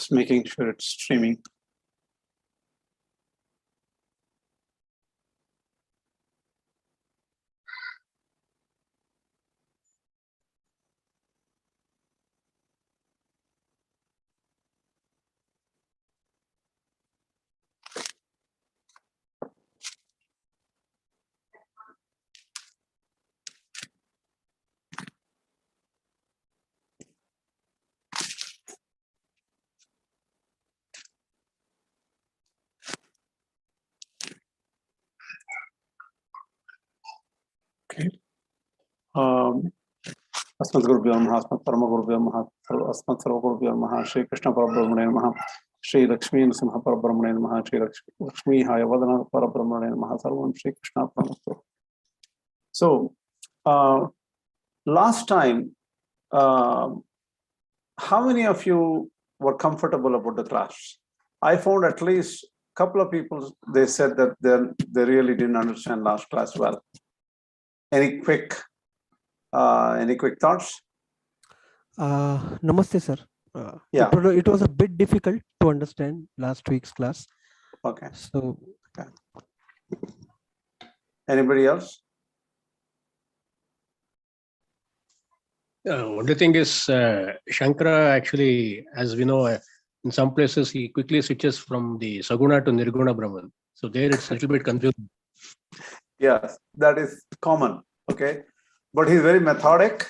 Just making sure it's streaming. Okay. Asmat Gurubhyo Namaha, Asmat Parama Gurubhyo Namaha, Asmat Sarva Gurubhyo Namaha, Shri Krishna Parabrahmane Namaha, Shri Lakshmi Nrsimha Parabrahmane Namaha, Shri Lakshmi Hayavadana Parabrahmane Namaha, Sarvam Shri Krishna Paramastu. So, last time, how many of you were comfortable about the class? I found at least a couple of people, they said that they really didn't understand last class well. Any quick thoughts? Namaste, sir. Yeah. It was a bit difficult to understand last week's class. Okay. So, okay. Anybody else? Only thing is, Shankara actually, as we know, in some places he quickly switches from the Saguna to Nirguna Brahman. So there it's a little bit confusing. Yes, that is common. Okay. But he's very methodic.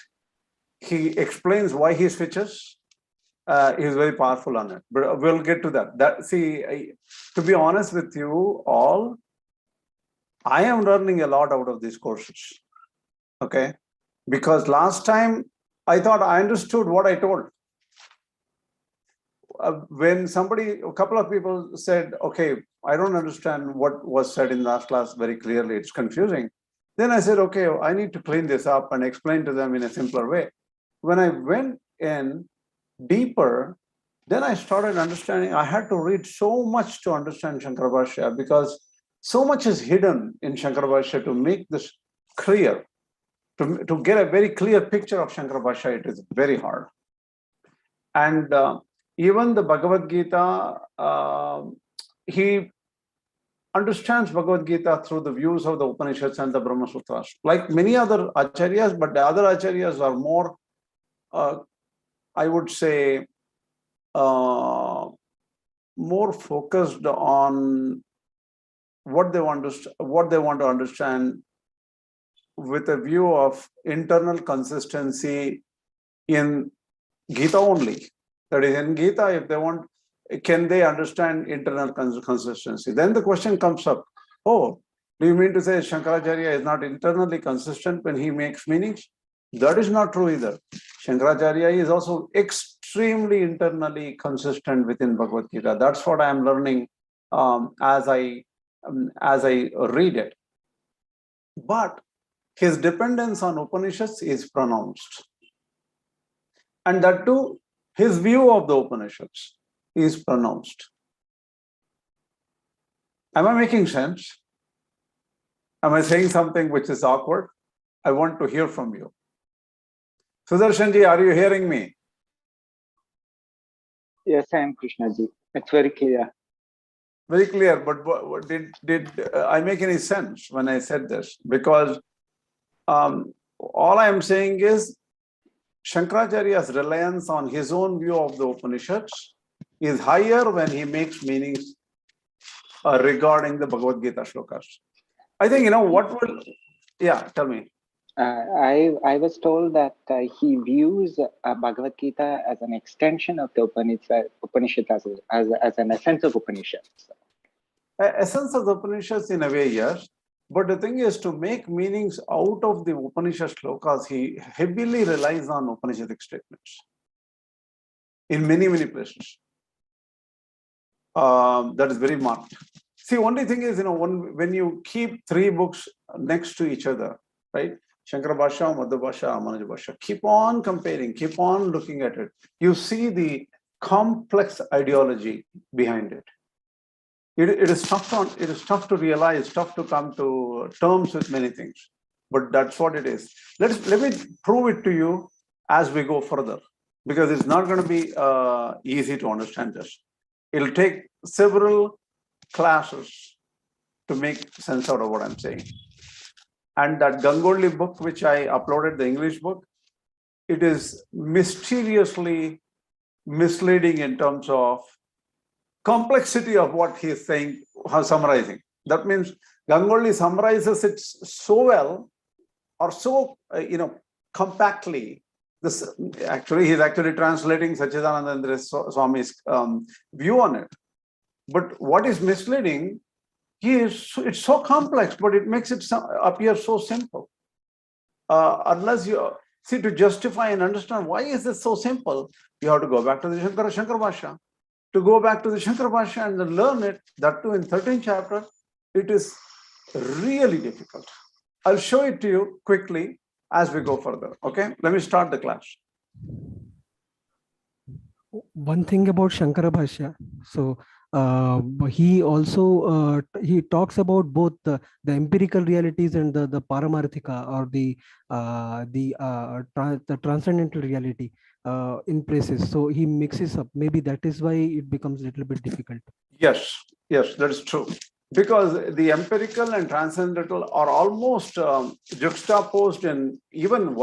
He explains why he switches. He's very powerful on it. But we'll get to that. To be honest with you all, I am learning a lot out of these courses. Okay. Because last time I thought I understood what I told. When a couple of people said, okay, I don't understand what was said in last class very clearly, it's confusing. Then I said, okay, I need to clean this up and explain to them in a simpler way. When I went in deeper, then I started understanding. I had to read so much to understand Shankaracharya because so much is hidden in Shankaracharya to make this clear. To get a very clear picture of Shankaracharya, it is very hard. And even the Bhagavad Gita, he understands Bhagavad Gita through the views of the Upanishads and the Brahma-Sutras. Like many other acharyas, but the other acharyas are more, I would say, more focused on what they want to understand with a view of internal consistency in Gita only. That is, in Gita, if they want, can they understand internal consistency? Then the question comes up, oh, do you mean to say Shankaracharya is not internally consistent when he makes meanings? That is not true either. Shankaracharya is also extremely internally consistent within Bhagavad Gita. That's what I am learning as I read it. But his dependence on Upanishads is pronounced. And that too, his view of the Upanishads is pronounced. Am I making sense? Am I saying something which is awkward? I want to hear from you. Sudarshanji, are you hearing me? Yes, I am, Krishnaji. It's very clear. Very clear, but did I make any sense when I said this? Because all I am saying is Shankaracharya's reliance on his own view of the Upanishads is higher when he makes meanings regarding the Bhagavad Gita shlokas. I think, tell me. I was told that he views Bhagavad Gita as an extension of the Upanishad as an essence of Upanishads. Essence of the Upanishads in a way, yes. But the thing is, to make meanings out of the Upanishad shlokas, he heavily relies on Upanishadic statements in many, many places. That is very marked. See, only thing is, when you keep three books next to each other, right? Shankara Bhashya, Madhva Bhashya, Amanaj Bhashya. Keep on comparing, keep on looking at it. You see the complex ideology behind it. It is tough to realize, tough to come to terms with many things. But that's what it is. Let me prove it to you as we go further. because it's not going to be easy to understand this. It'll take several classes to make sense out of what I'm saying. And that Ganguly book, which I uploaded, the English book, it is mysteriously misleading in terms of complexity of what he is saying, summarizing. That means Ganguly summarizes it so well, or so compactly. This actually, he's actually translating Sachidananda Swami's view on it. But what is misleading is it's so complex, but it makes it appear so simple. Unless you see, to justify and understand why is this so simple, you have to go back to the Shankara Bhashya. To go back to the Shankara Bhashya and then learn it, that too in 13 chapters, it is really difficult. I'll show it to you quickly as we go further. Okay, let me start the class. One thing about Shankara Bhashya. So he also he talks about both the empirical realities and the paramarthika, or the transcendental reality in places. So he mixes up. Maybe that is why it becomes a little bit difficult. Yes, that is true. Because the empirical and transcendental are almost juxtaposed in even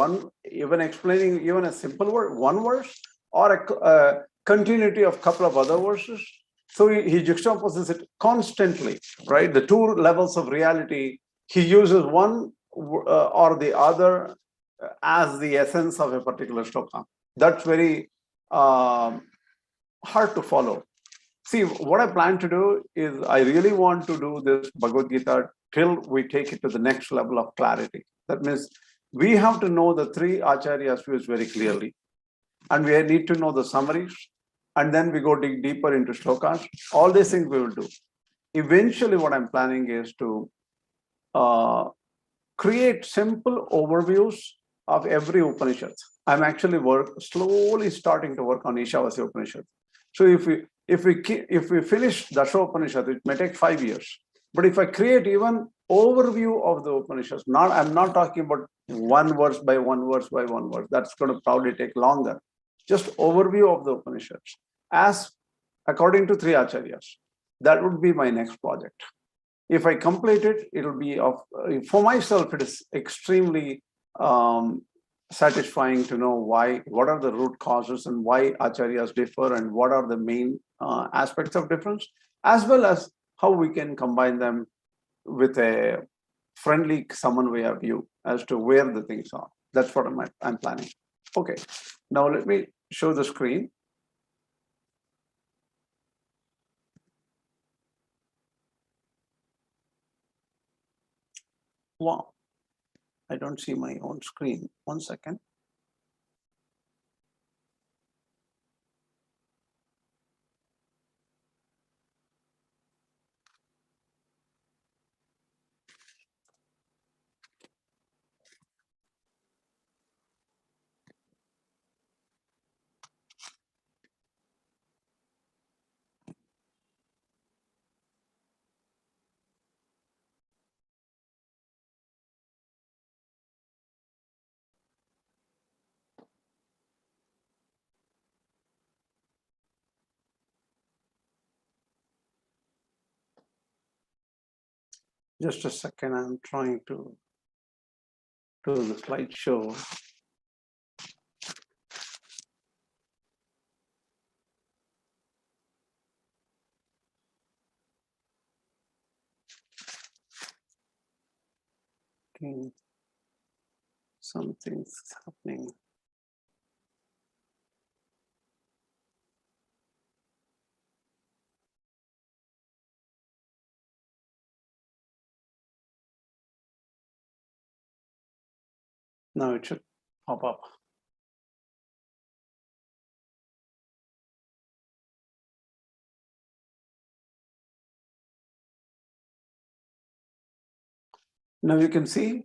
explaining even a simple word, one verse, or a continuity of couple of other verses. So he juxtaposes it constantly, right? The two levels of reality, he uses one or the other as the essence of a particular shloka. That's very hard to follow. See, what I plan to do is I really want to do this Bhagavad Gita till we take it to the next level of clarity. That means we have to know the three acharyas' views very clearly. And we need to know the summaries. And then we go dig deeper into shlokas. All these things we will do. Eventually, what I'm planning is to create simple overviews of every Upanishad. I'm actually slowly starting to work on Ishavasya Upanishad. So if we finish Dasha Upanishad, it may take 5 years. But if I create even overview of the Upanishads, I'm not talking about one verse by one verse by one verse. That's going to probably take longer. Just overview of the Upanishads as according to three acharyas. That would be my next project. If I complete it, it'll be for myself, it is extremely satisfying to know what are the root causes and why acharyas differ and what are the main aspects of difference, as well as how we can combine them with a friendly Samanvaya view as to where the things are. That's what I'm planning. Okay, now let me show the screen. Wow, I don't see my own screen. 1 second. Just a second, I'm trying to do the slideshow. Okay. Something's happening. Now it should pop up. Now you can see?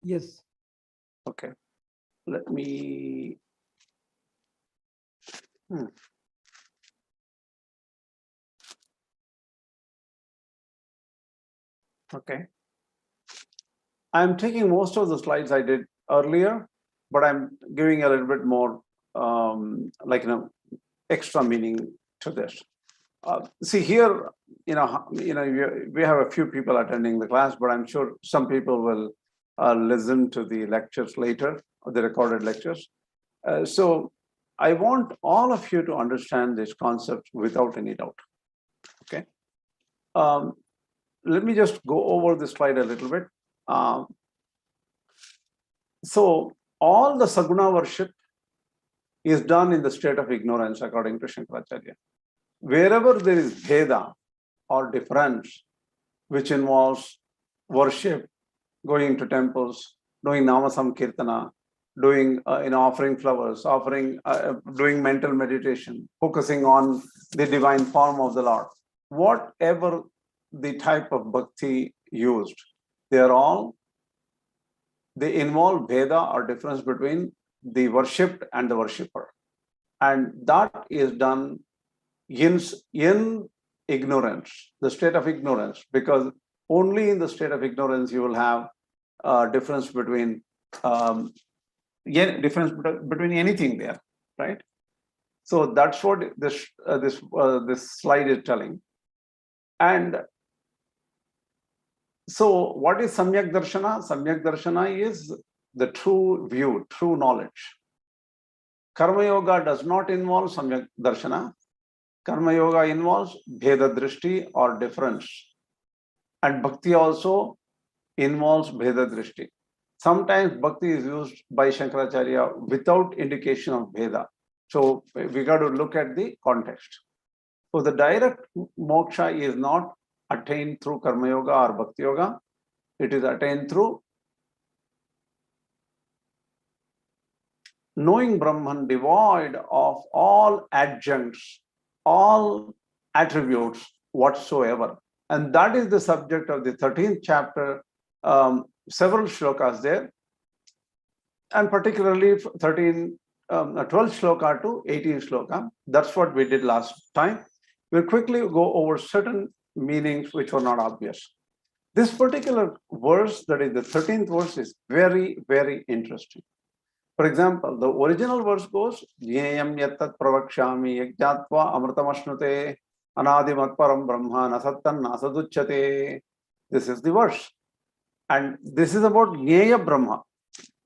Yes. Okay. Let me... Okay. I'm taking most of the slides I did earlier, but I'm giving a little bit more extra meaning to this. See here, we have a few people attending the class, but I'm sure some people will listen to the lectures later, the recorded lectures. So I want all of you to understand this concept without any doubt. Okay. Let me just go over the slide a little bit. So all the Saguna worship is done in the state of ignorance, according to Shankaracharya. Wherever there is Bheda or difference, which involves worship, going to temples, doing Nama Samkirtana, doing offering flowers, doing mental meditation, focusing on the divine form of the Lord. Whatever the type of bhakti used, they involve Bheda or difference between the worshipped and the worshipper. And that is done in ignorance, the state of ignorance, because only in the state of ignorance you will have difference between anything there, right? So that's what this slide is telling. And so what is Samyak Darshana? Samyak Darshana is the true view, true knowledge. Karma Yoga does not involve Samyak Darshana. Karma Yoga involves Bheda Drishti or difference. And Bhakti also involves Bheda Drishti. Sometimes Bhakti is used by Shankaracharya without indication of Bheda. So we got to look at the context. So the direct moksha is not attained through Karma Yoga or Bhakti Yoga. It is attained through knowing Brahman devoid of all adjuncts, all attributes whatsoever. And that is the subject of the 13th chapter, several shlokas there, and particularly 12 shloka to 18 shloka. That's what we did last time. We'll quickly go over certain meanings which were not obvious. This particular verse, that is the 13th verse, is very, very interesting. For example, the original verse goes, Jneyam yattat pravakshami yajnatva amritamashnute anadi-mat-param Brahma nasattan nasaduchyate. This is the verse. And this is about Jneya Brahma.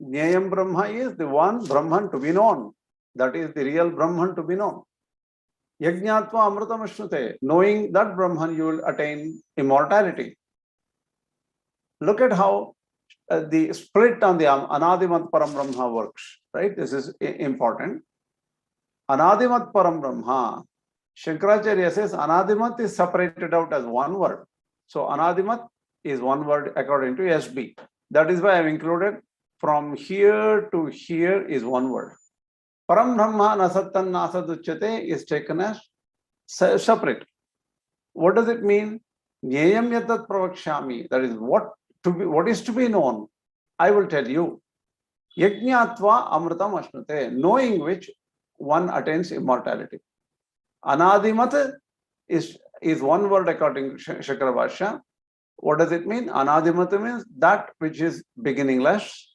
Jneyam Brahma is the one Brahman to be known. That is the real Brahman to be known. Yajnatva amritamashnute. Knowing that Brahman, you will attain immortality. Look at how the split on the anadi-mat-param Brahma works, right? This is important. Anadi-mat-param Brahma, Shankaracharya says anadi-mat is separated out as one word. So anadi-mat is one word according to SB. That is why I've included from here to here is one word. Param Brahma nasattan nasaduchyate is taken as separate. What does it mean? Jneyam yattat pravakshami. That is what is to be known. I will tell you. Yajnatva amritam ashnute. Knowing which one attains immortality. Anadi-mat is one word according to Shankara Bhashya. What does it mean? Anadi-mat means that which is beginningless.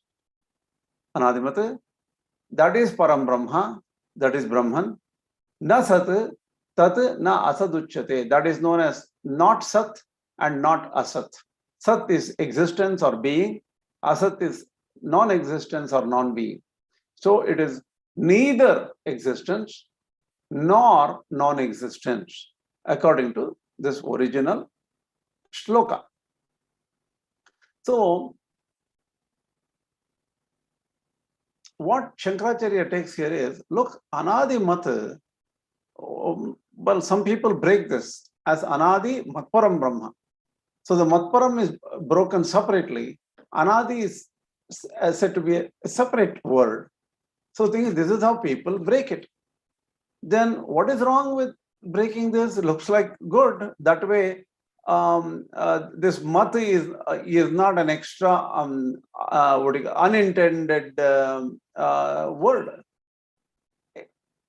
Anadi-mat. That is Param Brahma. That is Brahman. Na sat, tat na asaduchyate. That is known as not sat and not asat. Sat is existence or being. Asat is non-existence or non-being. So it is neither existence nor non-existence according to this original shloka. So what Shankaracharya takes here is, look, anadi-mat, well, some people break this as anadi-mat-param Brahma. So the mat-param is broken separately. Anadi is said to be a separate word. So the thing is, this is how people break it. Then what is wrong with breaking this? It looks like good. That way, this mat is not an extra unintended word.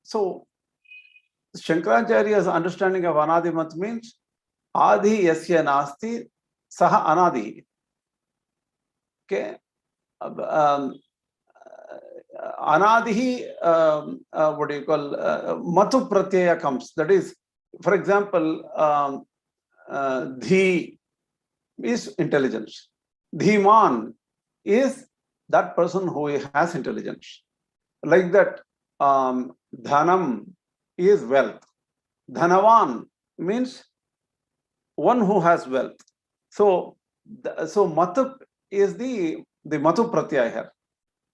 So Shankaracharya's understanding of anadi-mat means Adi yasya nasti saha anadi. Okay. anadihi, what do you call, matu pratyaya comes. That is, for example, dhi is intelligence. Dhiman is that person who has intelligence. Like that, dhanam is wealth. Dhanavan means one who has wealth. So matu is the matu pratyaya here.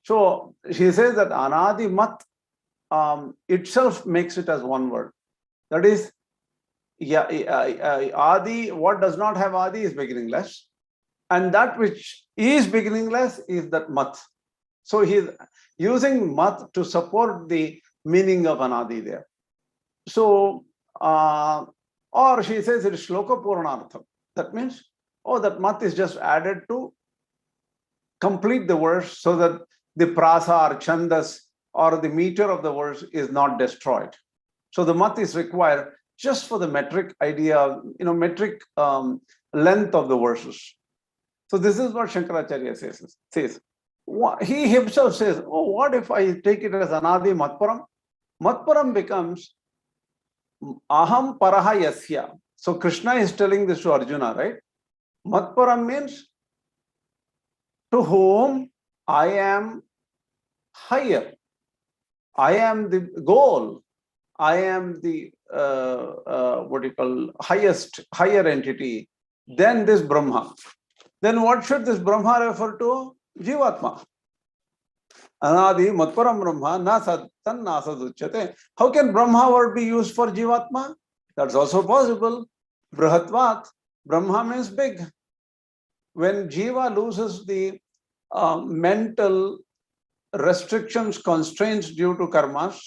So she says that anadi-mat itself makes it as one word. That is, adi, what does not have adi is beginningless. And that which is beginningless is that mat. So he is using mat to support the meaning of anadi there. So, or she says it is shloka purnartham. That means, that mat is just added to complete the verse so that the prasa or chandas or the meter of the verse is not destroyed. So the mat is required just for the metric idea, metric length of the verses. So this is what Shankaracharya says. He himself says, what if I take it as anadi-mat-param? Mat-param becomes aham paraha yasya. So Krishna is telling this to Arjuna, right? Mat-param means to whom I am higher. I am the goal. I am the higher entity than this Brahma. Then what should this Brahma refer to? Jivatma. Anadi-mat-param Brahma na sattan na saduchyate. How can Brahma word be used for Jivatma? That's also possible. Brihatvat. Brahma means big. When Jiva loses the mental restrictions, constraints due to karmas,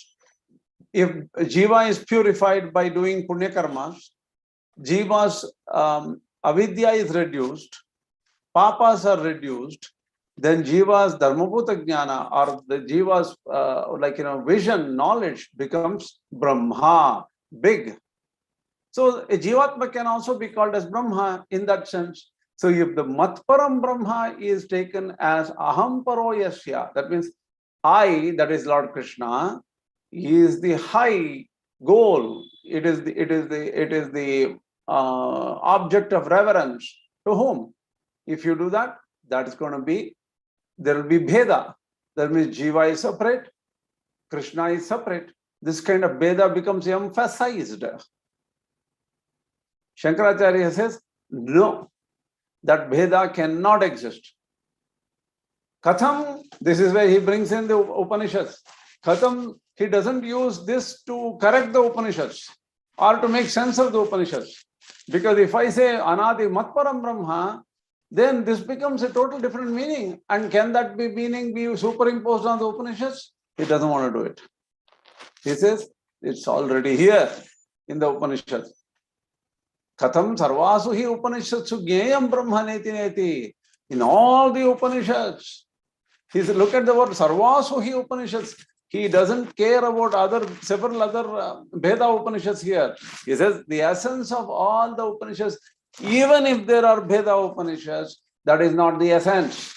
if Jiva is purified by doing punya karmas, Jiva's avidya is reduced, papas are reduced, then Jiva's dharmabhuta jnana or the Jiva's vision, knowledge becomes Brahma, big. So a Jivatma can also be called as Brahma in that sense. So if the mat-param Brahma is taken as aham paro yasya, that means I, that is Lord Krishna, is the high goal. It is the object of reverence. To whom? If you do that, that is going to be, there will be bheda. That means Jiva is separate, Krishna is separate. This kind of bheda becomes emphasized. Shankaracharya says, no, that bheda cannot exist. Katham, this is where he brings in the Upanishads. Katham, he doesn't use this to correct the Upanishads or to make sense of the Upanishads. Because if I say anadi-mat-param Brahma, then this becomes a total different meaning. And can that meaning be superimposed on the Upanishads? He doesn't want to do it. He says, it's already here in the Upanishads. Katham sarvasu hi Upanishadsu jneyam brahma neti neti. In all the Upanishads, he said, look at the word sarvasu hi Upanishads. He doesn't care about several other Veda Upanishads here. He says the essence of all the Upanishads, even if there are Veda Upanishads, that is not the essence.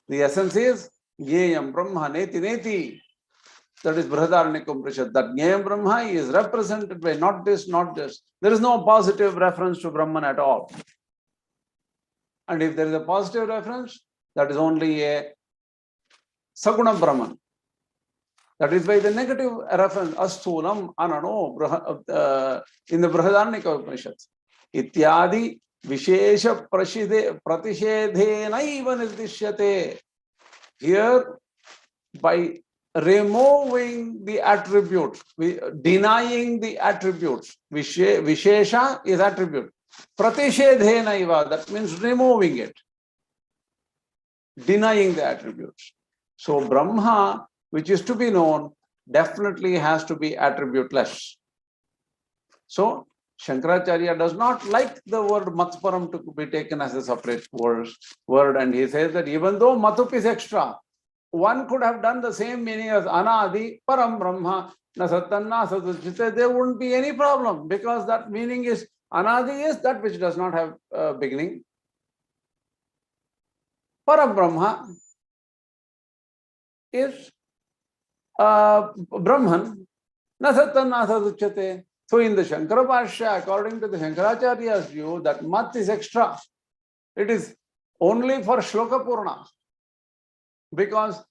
The essence is jneyam brahma neti neti. That is Brihadaranyaka Upanishad. That Jneyam Brahma is represented by not this, not this. There is no positive reference to Brahman at all. And if there is a positive reference, that is only a Saguna Brahman. That is by the negative reference, Astulam, Anano, in the Brihadaranyaka Upanishads. Ityadi Vishesha Pratishedhenaiva Nirdishyate. Here, by removing the attributes, denying the attributes. Vishesha is attribute. Pratishedhenaiva, that means removing it. Denying the attributes. So Brahma, which is to be known, definitely has to be attributeless. So Shankaracharya does not like the word mat-param to be taken as a separate word, and he says that even though matup is extra, one could have done the same meaning as anadi-param Brahma, na sattan na saduchyate. There wouldn't be any problem, because that meaning is anadi is that which does not have beginning. Param Brahma is Brahman, na satan na saduchyate. So in the Shankara Bhashya, according to the Shankaracharya's view, that mat is extra. It is only for Shloka Purna. Because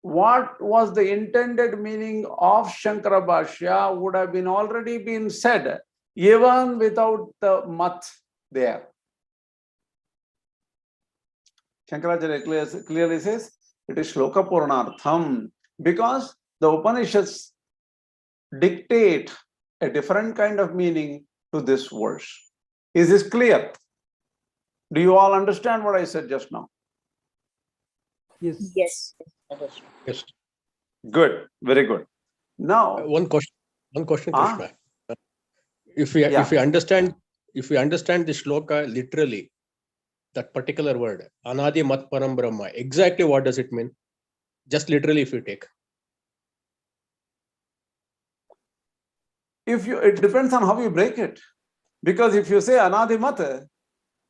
what was the intended meaning of Shankara Bhashya would have been already been said, even without the mat there. Shankaracharya clearly says it is Shloka Purnartham, because the Upanishads dictate a different kind of meaning to this verse. Is this clear? Do you all understand what I said just now? Yes. Yes. Yes. Good, very good. Now, One question, Krishna. If we understand the shloka literally, that particular word, anadi-mat-param Brahma, exactly what does it mean? Just literally, if you take. it depends on how you break it. Because if you say anadi-mat,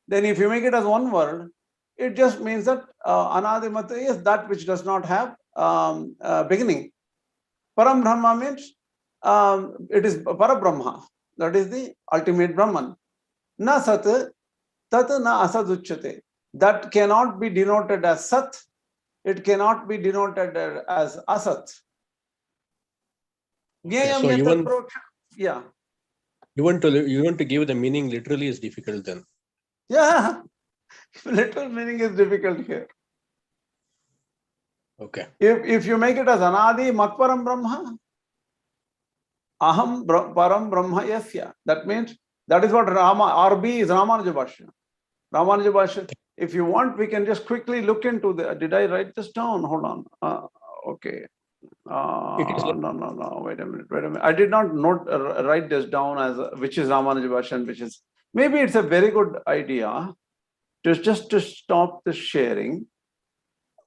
then if you make it as one word, it just means that anadi-mat is that which does not have beginning. Param Brahma means it is Parabrahma, that is the ultimate Brahman. Na sat, tat na asaduchyate. That cannot be denoted as sat, it cannot be denoted as asat. So even you want to give the meaning literally is difficult then. Yeah, literal meaning is difficult here. Okay. If you make it as anadi-mat-param Brahma, aham param Brahma yasya. That means that is what RB is Ramanuja Bhashya. Ramanuja Bhashya. If you want, we can just quickly look into the. Did I write this down? Hold on. Okay. No. Wait a minute. I did not write this down as which is Ramanuja Bhashya and which is. Maybe it's a very good idea just to stop the sharing.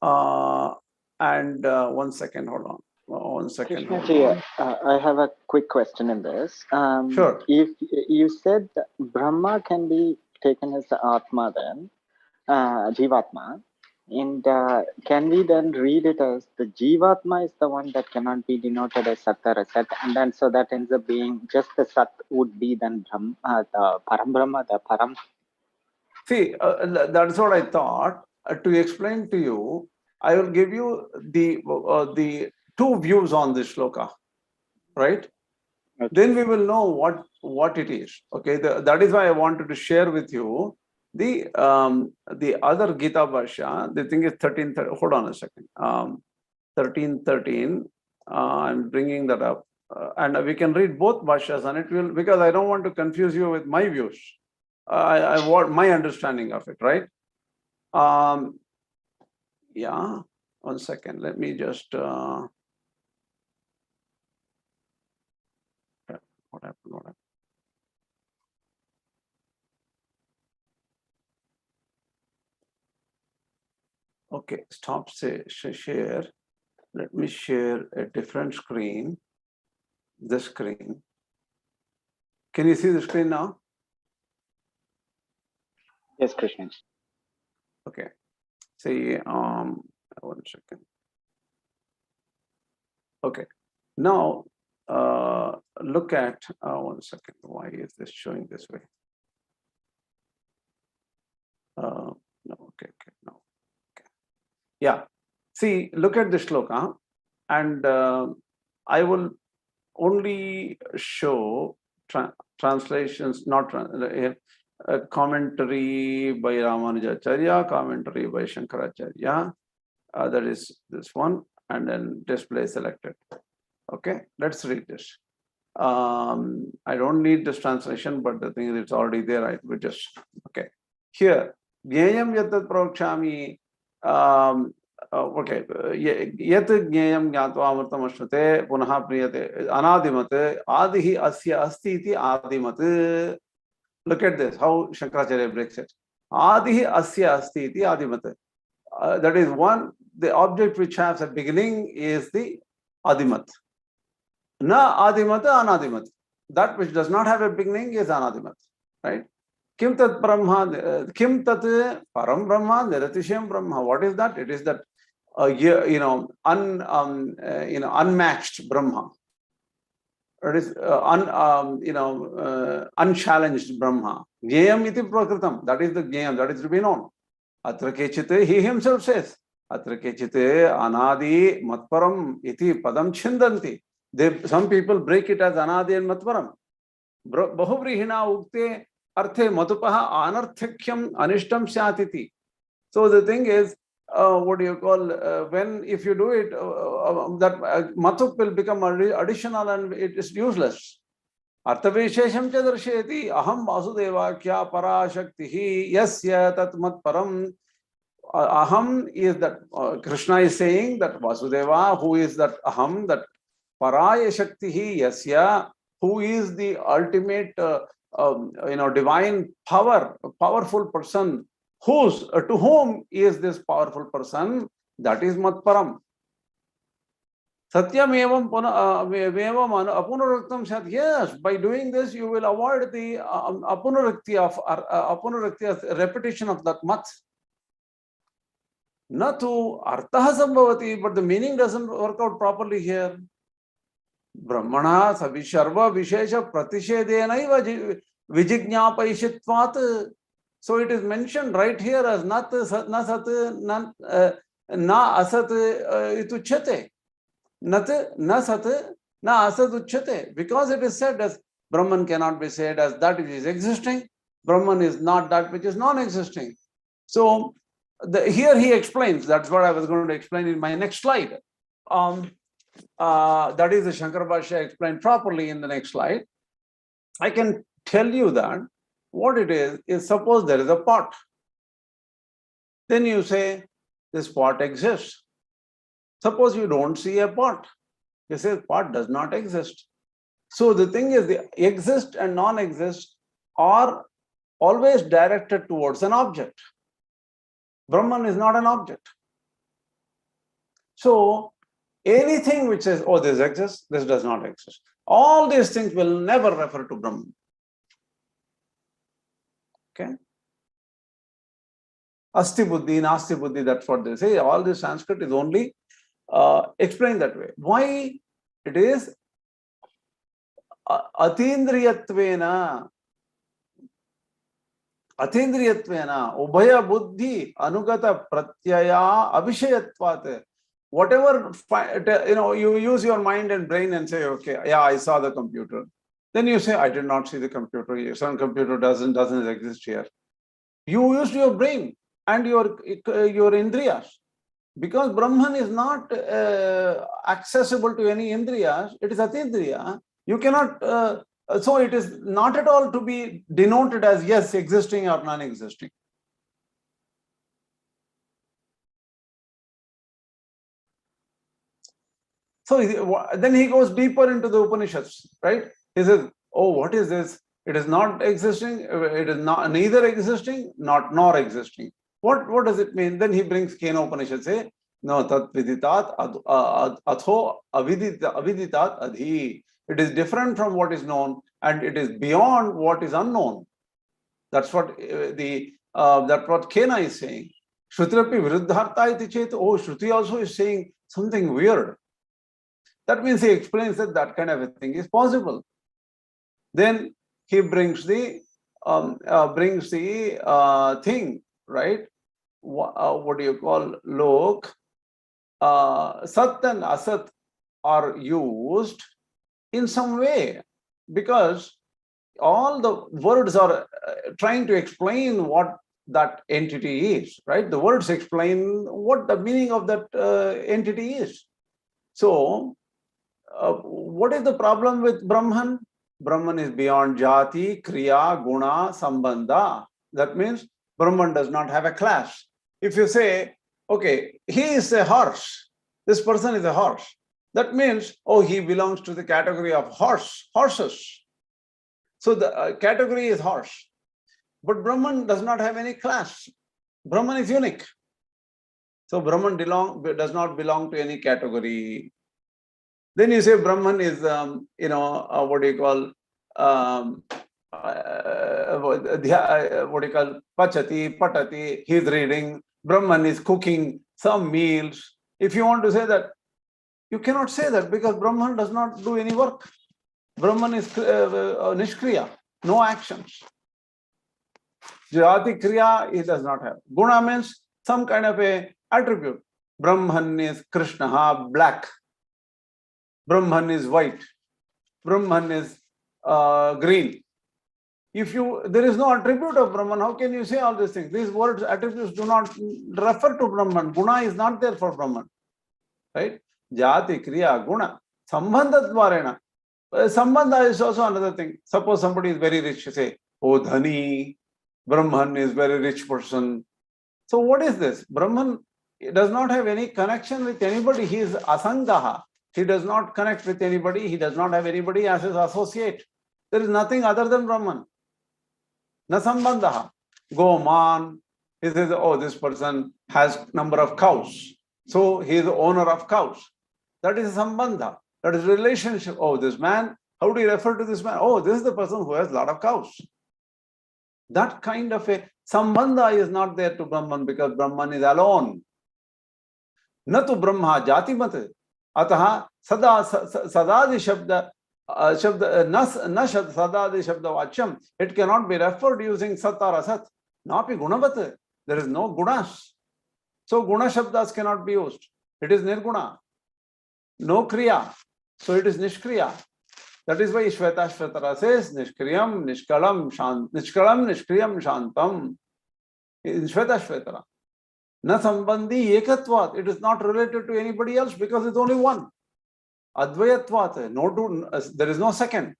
And 1 second, hold on. 1 second. Krishnaji, I have a quick question in this. Sure. If you said Brahma can be taken as the Atma, then Jivatma, and can we then read it as the Jivatma is the one that cannot be denoted as Sat or Sat, and then so that ends up being just the Sat would be then Brahma, the Param Brahma, the Param. See, that's what I thought. To explain to you, I will give you the two views on this shloka, right? Okay. Then we will know what it is. Okay, that is why I wanted to share with you the other Gita Bhashya. The thing is 13:13. Hold on a second. 13:13. I'm bringing that up, and we can read both Bhashyas, and it will, because I don't want to confuse you with my views. I want my understanding of it, right? Yeah, 1 second. Let me just. What happened? Okay, stop share. Let me share a different screen. This screen. Can you see the screen now? Yes, Krishna. Okay. See, 1 second. Okay. Now, look at 1 second. Why is this showing this way? No. Okay. No. Okay. Yeah. See, look at this shloka, and I will only show translations, not a commentary by Ramanujacharya, commentary by Shankaracharya. That is this one, and then display selected. Okay, let's read this. I don't need this translation, but the thing is, it's already there. I will just, okay. Here, Jnayam Yatat Pravakshami. Okay, Yat Jnayam Jnatva Amritam Ashrute Punaha Priyate Anadi-mat Adihi Asya Asti iti Adi-mat. Look at this, how Shankaracharya breaks it. Adihi Asya Asti iti Adi-mat. That is one, the object which has a beginning is the Adi-mat. Na Adi-mat, Anadi-mat. That which does not have a beginning is Anadi-mat. Right? Kim tat Brahma, Kim tat Param Brahma, Niratisham Brahma. What is that? It is that unmatched Brahma. It is unchallenged Brahma. Jnayam iti prakritam. That is the Jnayam, that is to be known. Atra kechite, he himself says, Atra kechite anadi-mat-param iti padam chindanti. Some people break it as anadi and matparam. Bahuvrihina ukte arthe matupaha anarthakyam anishtam syatiti. So the thing is, what do you call, if you do it, that matup will become additional and it is useless. Arthavishesham cha darsheti aham vasudeva kya parashaktihi yasya tat matparam. Aham is that Krishna is saying that Vasudeva, who is that aham, that paraya shaktihi yasya, who is the ultimate divine power, powerful person, to whom is this powerful person? That is matparam. Satyam evam apunaraktam sat. Yes, by doing this you will avoid the apunarakti of repetition of that mat. Natu artha sambhavati, but the meaning doesn't work out properly here. Brahmana savisharva vishesha pratishedena vijignapaishitvat. So it is mentioned right here as nat na sat na asat ituchyate. Nat na sat na asat uchyate. Because it is said as Brahman cannot be said as that which is existing. Brahman is not that which is non-existing. So here he explains, that's what I was going to explain in my next slide. That is the Shankara Bhashya explained properly in the next slide. I can tell you that what it is suppose there is a pot. Then you say, this pot exists. Suppose you don't see a pot. You say, pot does not exist. So the thing is, the exist and non-exist are always directed towards an object. Brahman is not an object. So anything which says, oh, this exists, this does not exist, all these things will never refer to Brahman. Okay? Asti buddhi, nasti buddhi, that's what they say. All this Sanskrit is only explained that way. Why? It is atindriyatvena, ubhaya buddhi, anugata pratyaya, abhishayatvat. Whatever, you use your mind and brain and say, okay, yeah, I saw the computer. Then you say, I did not see the computer. Some computer doesn't exist here. You used your brain and your indriyas. Because Brahman is not accessible to any indriyas, it is atindriya. You cannot, so it is not at all to be denoted as, yes, existing or non-existing. So then he goes deeper into the Upanishads, right? He says, oh, what is this? It is not existing, it is not neither existing, nor existing. What does it mean? Then he brings Kena Upanishad, say, no, tat viditat atho aviditat adhi. It is different from what is known and it is beyond what is unknown. That's what what Kena is saying. Shrutrapi viruddharta iti chet. Oh, Shruti also is saying something weird. That means he explains that kind of a thing is possible. Then he brings the thing, right? What do you call lok? Sat and asat are used in some way because all the words are trying to explain what that entity is, right? The words explain what the meaning of that entity is. So, what is the problem with Brahman? Brahman is beyond jati, kriya, guna, sambandha. That means Brahman does not have a class. If you say, okay, he is a horse, this person is a horse, that means, oh, he belongs to the category of horses. So the category is horse. But Brahman does not have any class. Brahman is unique. So Brahman does not belong to any category. Then you say Brahman is, what do you call, pachati, patati, he's reading. Brahman is cooking some meals. If you want to say that, you cannot say that because Brahman does not do any work. Brahman is nishkriya, no actions. Jati kriya he does not have. Guna means some kind of a attribute. Brahman is Krishna, black. Brahman is white. Brahman is green. There is no attribute of Brahman, how can you say all these things? These words, attributes do not refer to Brahman. Guna is not there for Brahman. Right? Jati, Kriya, Guna. Sambandha dvarena. Sambandha is also another thing. Suppose somebody is very rich, you say, oh Dhani, Brahman is very rich person. So what is this? Brahman does not have any connection with anybody. He is asangaha. He does not connect with anybody. He does not have anybody as his associate. There is nothing other than Brahman. Na sambandha. Goman. He says, oh, this person has number of cows. So he is the owner of cows. That is sambandha. That is relationship. Oh, this man, how do you refer to this man? Oh, this is the person who has a lot of cows. That kind of a sambandha is not there to Brahman because Brahman is alone. Na tu Brahma jati mat. Ataha sadadi shabda sadadi shabda vachyam. It cannot be referred using sat or asat. Napi gunavat. There is no gunas. So guna shabdas cannot be used. It is nirguna. No kriya. So it is nishkriya. That is why Shvetashvatara says nishkriyam, nishkalam, nishkriyam, shantam. In Shvetashvatara. Na sambandhi ekatvat. It is not related to anybody else because it's only one. Advayatvat. There is no second.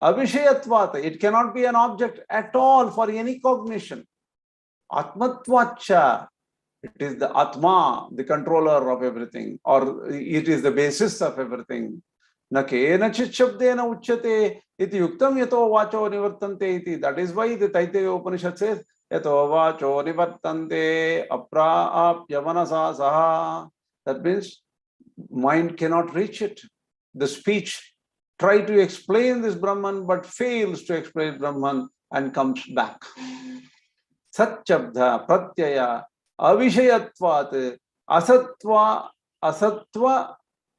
Abhishayatvat. It cannot be an object at all for any cognition. Atmatvacha. It is the Atma, the controller of everything, or it is the basis of everything. Na kena chichabdena uchyate iti yuktam yato vacho nivartante iti. That is why the Taittiriya Upanishad says, yato vacho nivartante aprapya manasa saha. That means mind cannot reach it. The speech try to explain this Brahman but fails to explain Brahman and comes back. Satchabdha pratyaya avishayatvat asatva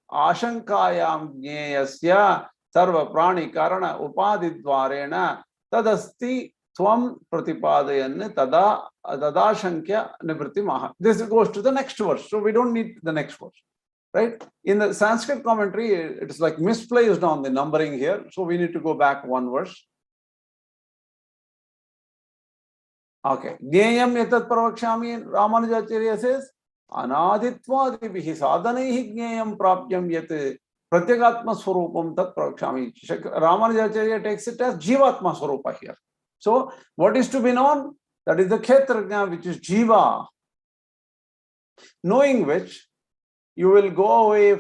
ashankayam jneyasya sarva-prani-karana upadidvarena tadasti tvam pratipadayan tadashankya nivritti maha. This goes to the next verse, so we don't need the next verse. Right? In the Sanskrit commentary, it's like misplaced on the numbering here, so we need to go back one verse. Okay. Jneyam etat pravakshami, Ramanujacharya says, anadittvadibihi sadhanaihi jneyam prapyam yat pratyagatma swarupam tat pravakshami. Ramanujacharya takes it as jivatma swarupa here. So, what is to be known? That is the kshetrajna, which is jiva. Knowing which, you will go away,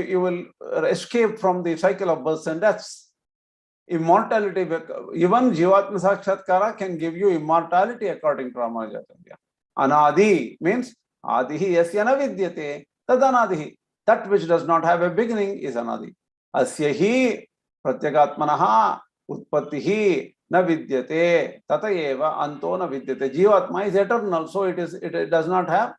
you will escape from the cycle of births and deaths. Immortality, even Jivatma Sakshatkara can give you immortality according to Ramanujacharya. Anadi means Adihi yasya na vidyate tad anadihi. That which does not have a beginning is anadi. Asyahi pratyagatmanaha utpattihi na vidyate tatayeva anto na vidyate. Jivatma is eternal, so it does not have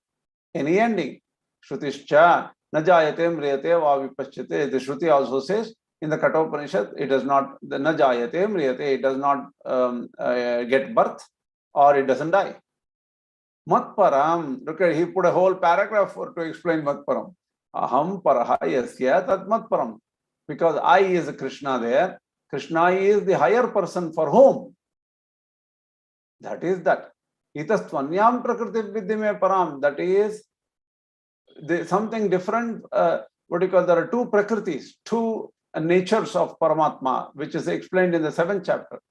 any ending. Shrutischa na jayate mriyate va vipaschate. The Shruti also says in the Kathopanishad, it does not, the na jayate mriyate, it does not get birth or it doesn't die. Mat-param, look at, he put a whole paragraph to explain mat-param. Aham paraha yasya tat mat-param. Because I is Krishna there. Krishna is the higher person for whom? That is that. Itastvanyam prakriti vidyame param. That is something different. What do you call? There are two prakritis, two natures of Paramatma, which is explained in the 7th chapter.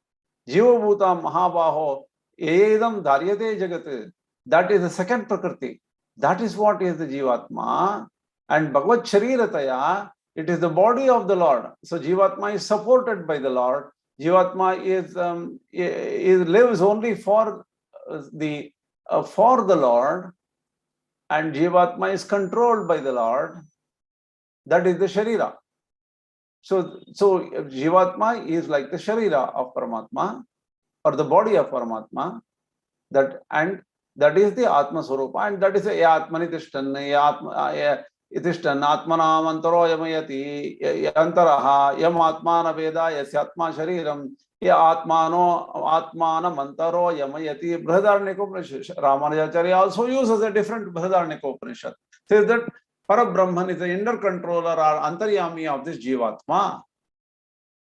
Jiva bhuta mahabaho edam dharyate jagat. That is the second prakriti. That is what is the Jivatma. And Bhagavad Sharirataya, it is the body of the Lord. So Jivatma is supported by the Lord. Jivatma lives only for the Lord, and Jivatma is controlled by the Lord. That is the Sharira. So Jivatma is like the Sharira of Paramatma, or the body of Paramatma. That is the Atma Swarupa, and that is a Atmani Tishtan, Itishtan atmanam antaro yamayati yantaraha yam atmana veda yasyatma shariram ya atmanam antaro yamayati. Brihadaranyaka Upanishad. Ramanujacharya also uses a different Brihadaranyaka Upanishad. Says that Parabrahman is the inner controller or antaryami of this Jivatma.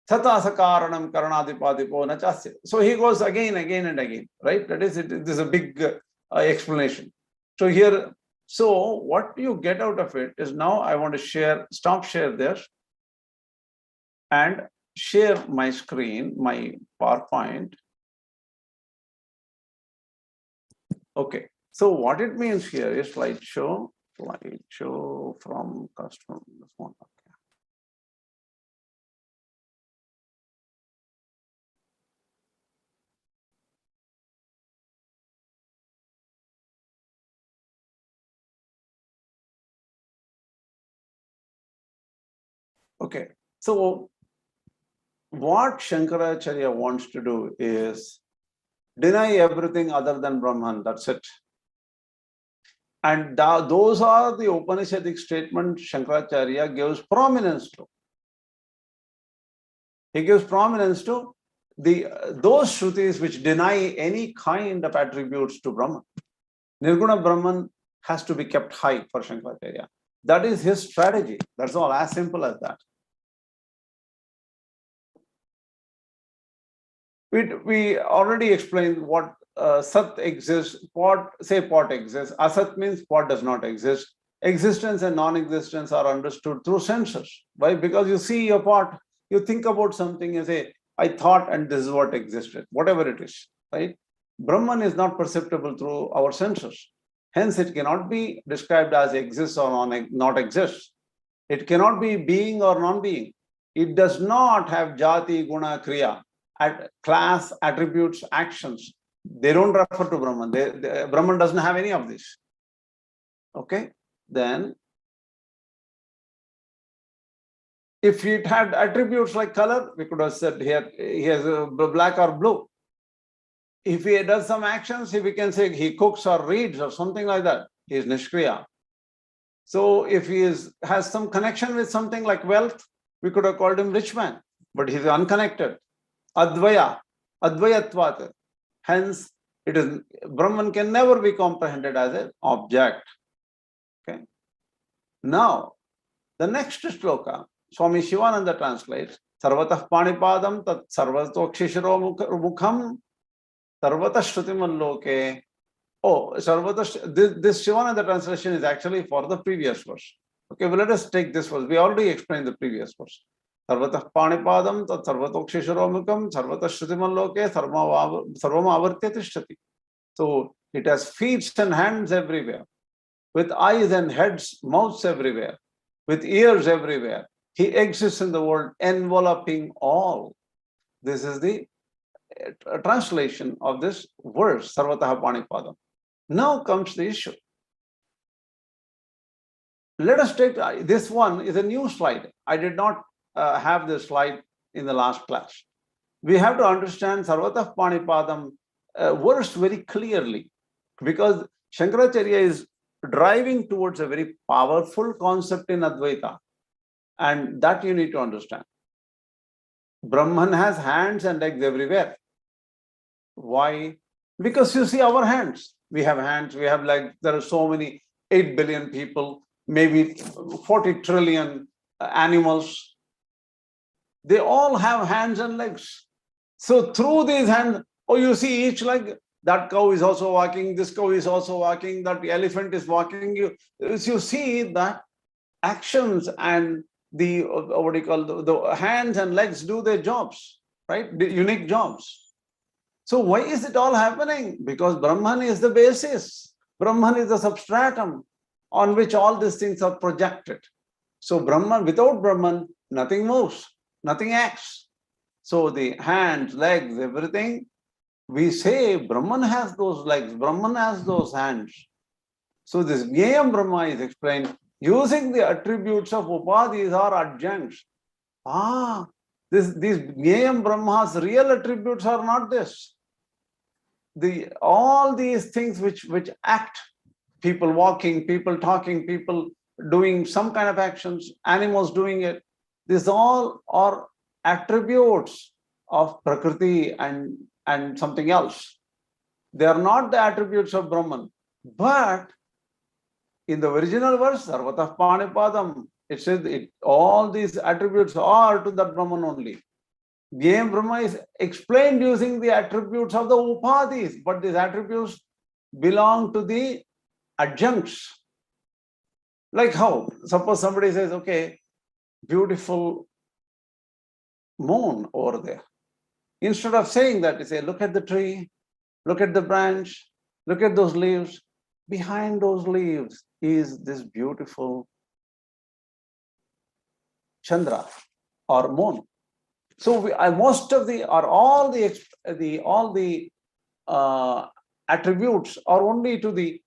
Tatasa karanam nachasya. So he goes again and again, right? That is, this is a big explanation. So here, so what you get out of it is, now I want to stop share there and share my screen, my PowerPoint. Okay, so what it means here is slideshow from custom. Okay, so what Shankaracharya wants to do is deny everything other than Brahman, that's it. And those are the Upanishadic statements Shankaracharya gives prominence to. He gives prominence to those Shrutis which deny any kind of attributes to Brahman. Nirguna Brahman has to be kept high for Shankaracharya. That is his strategy. That's all, as simple as that. We already explained what Sat exists, pot exists. Asat means pot does not exist. Existence and non-existence are understood through senses. Why? Because you see a pot, you think about something, you say, I thought and this is what existed, whatever it is, right? Brahman is not perceptible through our senses. Hence, it cannot be described as exists or not exists. It cannot be being or non-being. It does not have jati, guna, kriya, class, attributes, actions. They don't refer to Brahman. Brahman doesn't have any of this. Okay? Then, if it had attributes like color, we could have said here he has black or blue. If he does some actions, if we can say he cooks or reads or something like that, he is nishkriya. So if he has some connection with something like wealth, we could have called him rich man, but he is unconnected. Advayatvat. Hence, Brahman can never be comprehended as an object. Okay. Now, the next shloka, Swami Shivananda translates, Sarvath-Pani-Padam tat sarvato-kshishiro mukham sarvatah-shrutimaloke. Oh, this Shivananda translation is actually for the previous verse. Okay, well, let us take this verse. We already explained the previous verse. Sarvath-Pani-Padam tat sarvato-kshishiro mukham sarvatah-shrutimaloke sarvam avartyatishati. So it has feet and hands everywhere, with eyes and heads, mouths everywhere, with ears everywhere. He exists in the world, enveloping all. This is the translation of this verse, Sarvatah-Pani-Padam. Now comes the issue. Let us take, this one is a new slide. I did not have this slide in the last class. We have to understand Sarvatah-Pani-Padam verse very clearly, because Shankaracharya is driving towards a very powerful concept in Advaita, and that you need to understand. Brahman has hands and legs everywhere. Why? Because you see our hands. We have hands, we have legs. There are so many, 8 billion people, maybe 40 trillion animals. They all have hands and legs. So through these hands, you see each leg, that cow is also walking, this cow is also walking, that elephant is walking. You see that actions and the hands and legs do their jobs, right? The unique jobs. So why is it all happening? Because Brahman is the basis. Brahman is the substratum on which all these things are projected. So Brahman, without Brahman, nothing moves, nothing acts. So the hands, legs, everything, we say Brahman has those legs, Brahman has those hands. So this Jnayam Brahma is explained using the attributes of Upadhis or adjuncts. These Jnayam Brahma's real attributes are not this. All these things which act, people walking, people talking, people doing some kind of actions, animals doing it. These all are attributes of Prakriti and something else. They are not the attributes of Brahman. But in the original verse, Sarvath-Pani-Padam, it says all these attributes are to that Brahman only. Game Brahma is explained using the attributes of the Upadhis, but these attributes belong to the adjuncts. Like how? Suppose somebody says, okay, beautiful moon over there. Instead of saying that, you say, look at the tree, look at the branch, look at those leaves. Behind those leaves is this beautiful Chandra or moon. So most of the or all the attributes are only to the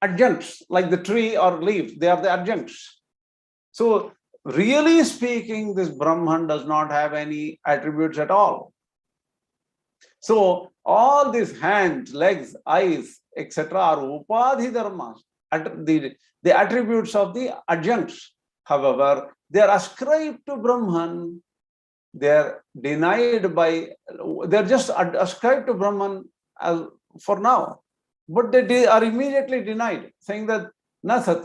adjuncts, like the tree or leaf. They are the adjuncts. So really speaking, this Brahman does not have any attributes at all. So all these hands, legs, eyes, etc. are upadhi dharmas, the attributes of the adjuncts. However, they are ascribed to Brahman. They are denied by, they're just ascribed to Brahman for now. But they are immediately denied, saying that na sat,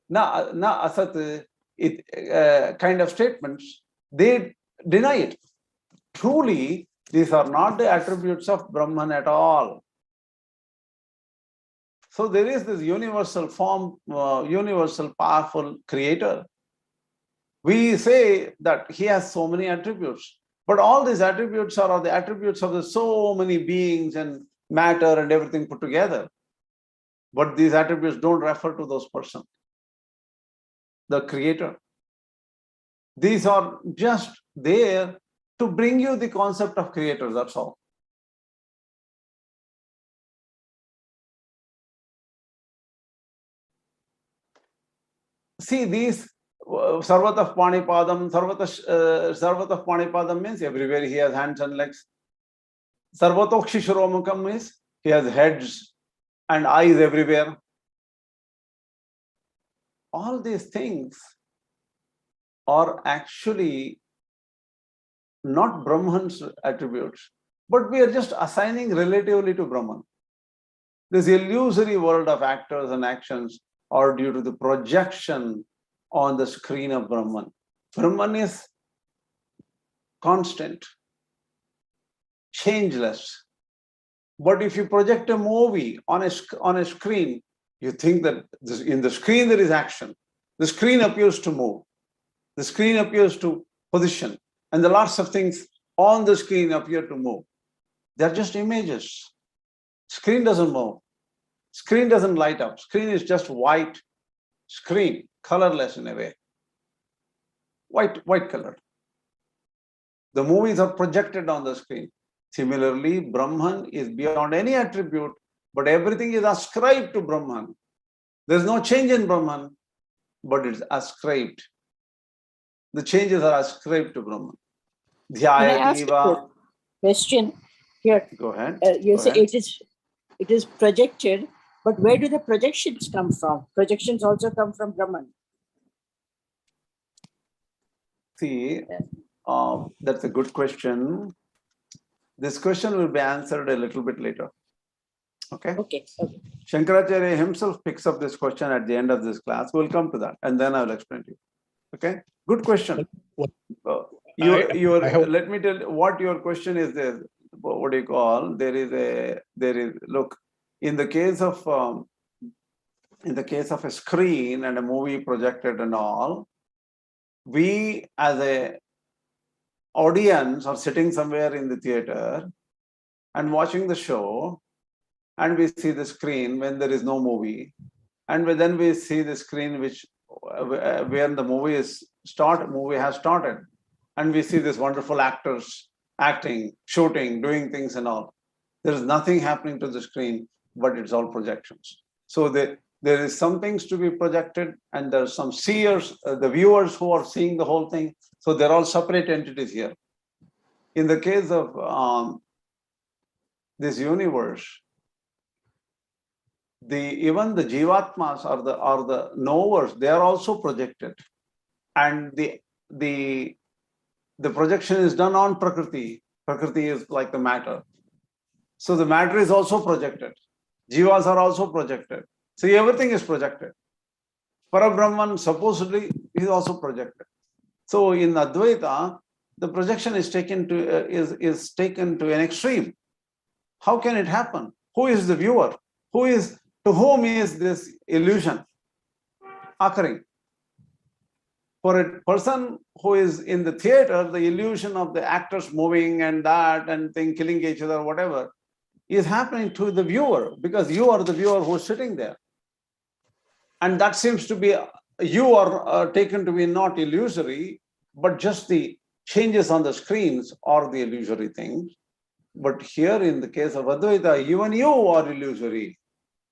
na asat, kind of statements, they deny it. Truly, these are not the attributes of Brahman at all. So there is this universal form, universal powerful creator. We say that he has so many attributes, but all these attributes are the attributes of the so many beings and matter and everything put together. But these attributes don't refer to those persons, the creator. These are just there to bring you the concept of creator, that's all. See, these Sarvath-Pani-Padam, Sarvath-Pani-Padam means everywhere he has hands and legs. Sarvatokshishuromukam means he has heads and eyes everywhere. All these things are actually not Brahman's attributes, but we are just assigning relatively to Brahman. This illusory world of actors and actions are due to the projection on the screen of Brahman. Brahman is constant, changeless. But if you project a movie on a screen, you think that in the screen there is action. The screen appears to move. The screen appears to position. And the lots of things on the screen appear to move. They're just images. Screen doesn't move. Screen doesn't light up. Screen is just white screen, colorless in a way. White colored. The movies are projected on the screen. Similarly, Brahman is beyond any attribute, but everything is ascribed to Brahman. There's no change in Brahman, but it's ascribed. The changes are ascribed to Brahman. Can I ask a question here? Go ahead. You say it is projected, but where do the projections come from? Projections also come from Brahman. See, that's a good question. This question will be answered a little bit later. Okay? Okay. Shankaracharya himself picks up this question at the end of this class. We'll come to that and then I'll explain to you. Okay? Good question. Let me tell you what your question is. There, what do you call? Look, in the case of a screen and a movie projected and all, we as a audience are sitting somewhere in the theater and watching the show, and we see the screen when there is no movie, and then we see the screen where the movie has started, and we see these wonderful actors acting, shooting, doing things and all. There is nothing happening to the screen, but it's all projections. So there is some things to be projected, and there are some seers, the viewers who are seeing the whole thing. So they're all separate entities here. In the case of this universe, even the jivatmas or the knowers, they are also projected, and the projection is done on Prakriti. Prakriti is like the matter, so the matter is also projected. Jivas are also projected. See, everything is projected. Parabrahman supposedly is also projected. So in Advaita, the projection is taken to an extreme. How can it happen? Who is the viewer? To whom is this illusion occurring? For a person who is in the theater, the illusion of the actors moving and that and thing killing each other, whatever, is happening to the viewer, because you are the viewer who is sitting there. And that seems to be, you are taken to be not illusory, but just the changes on the screens are the illusory things. But here in the case of Advaita, even you are illusory.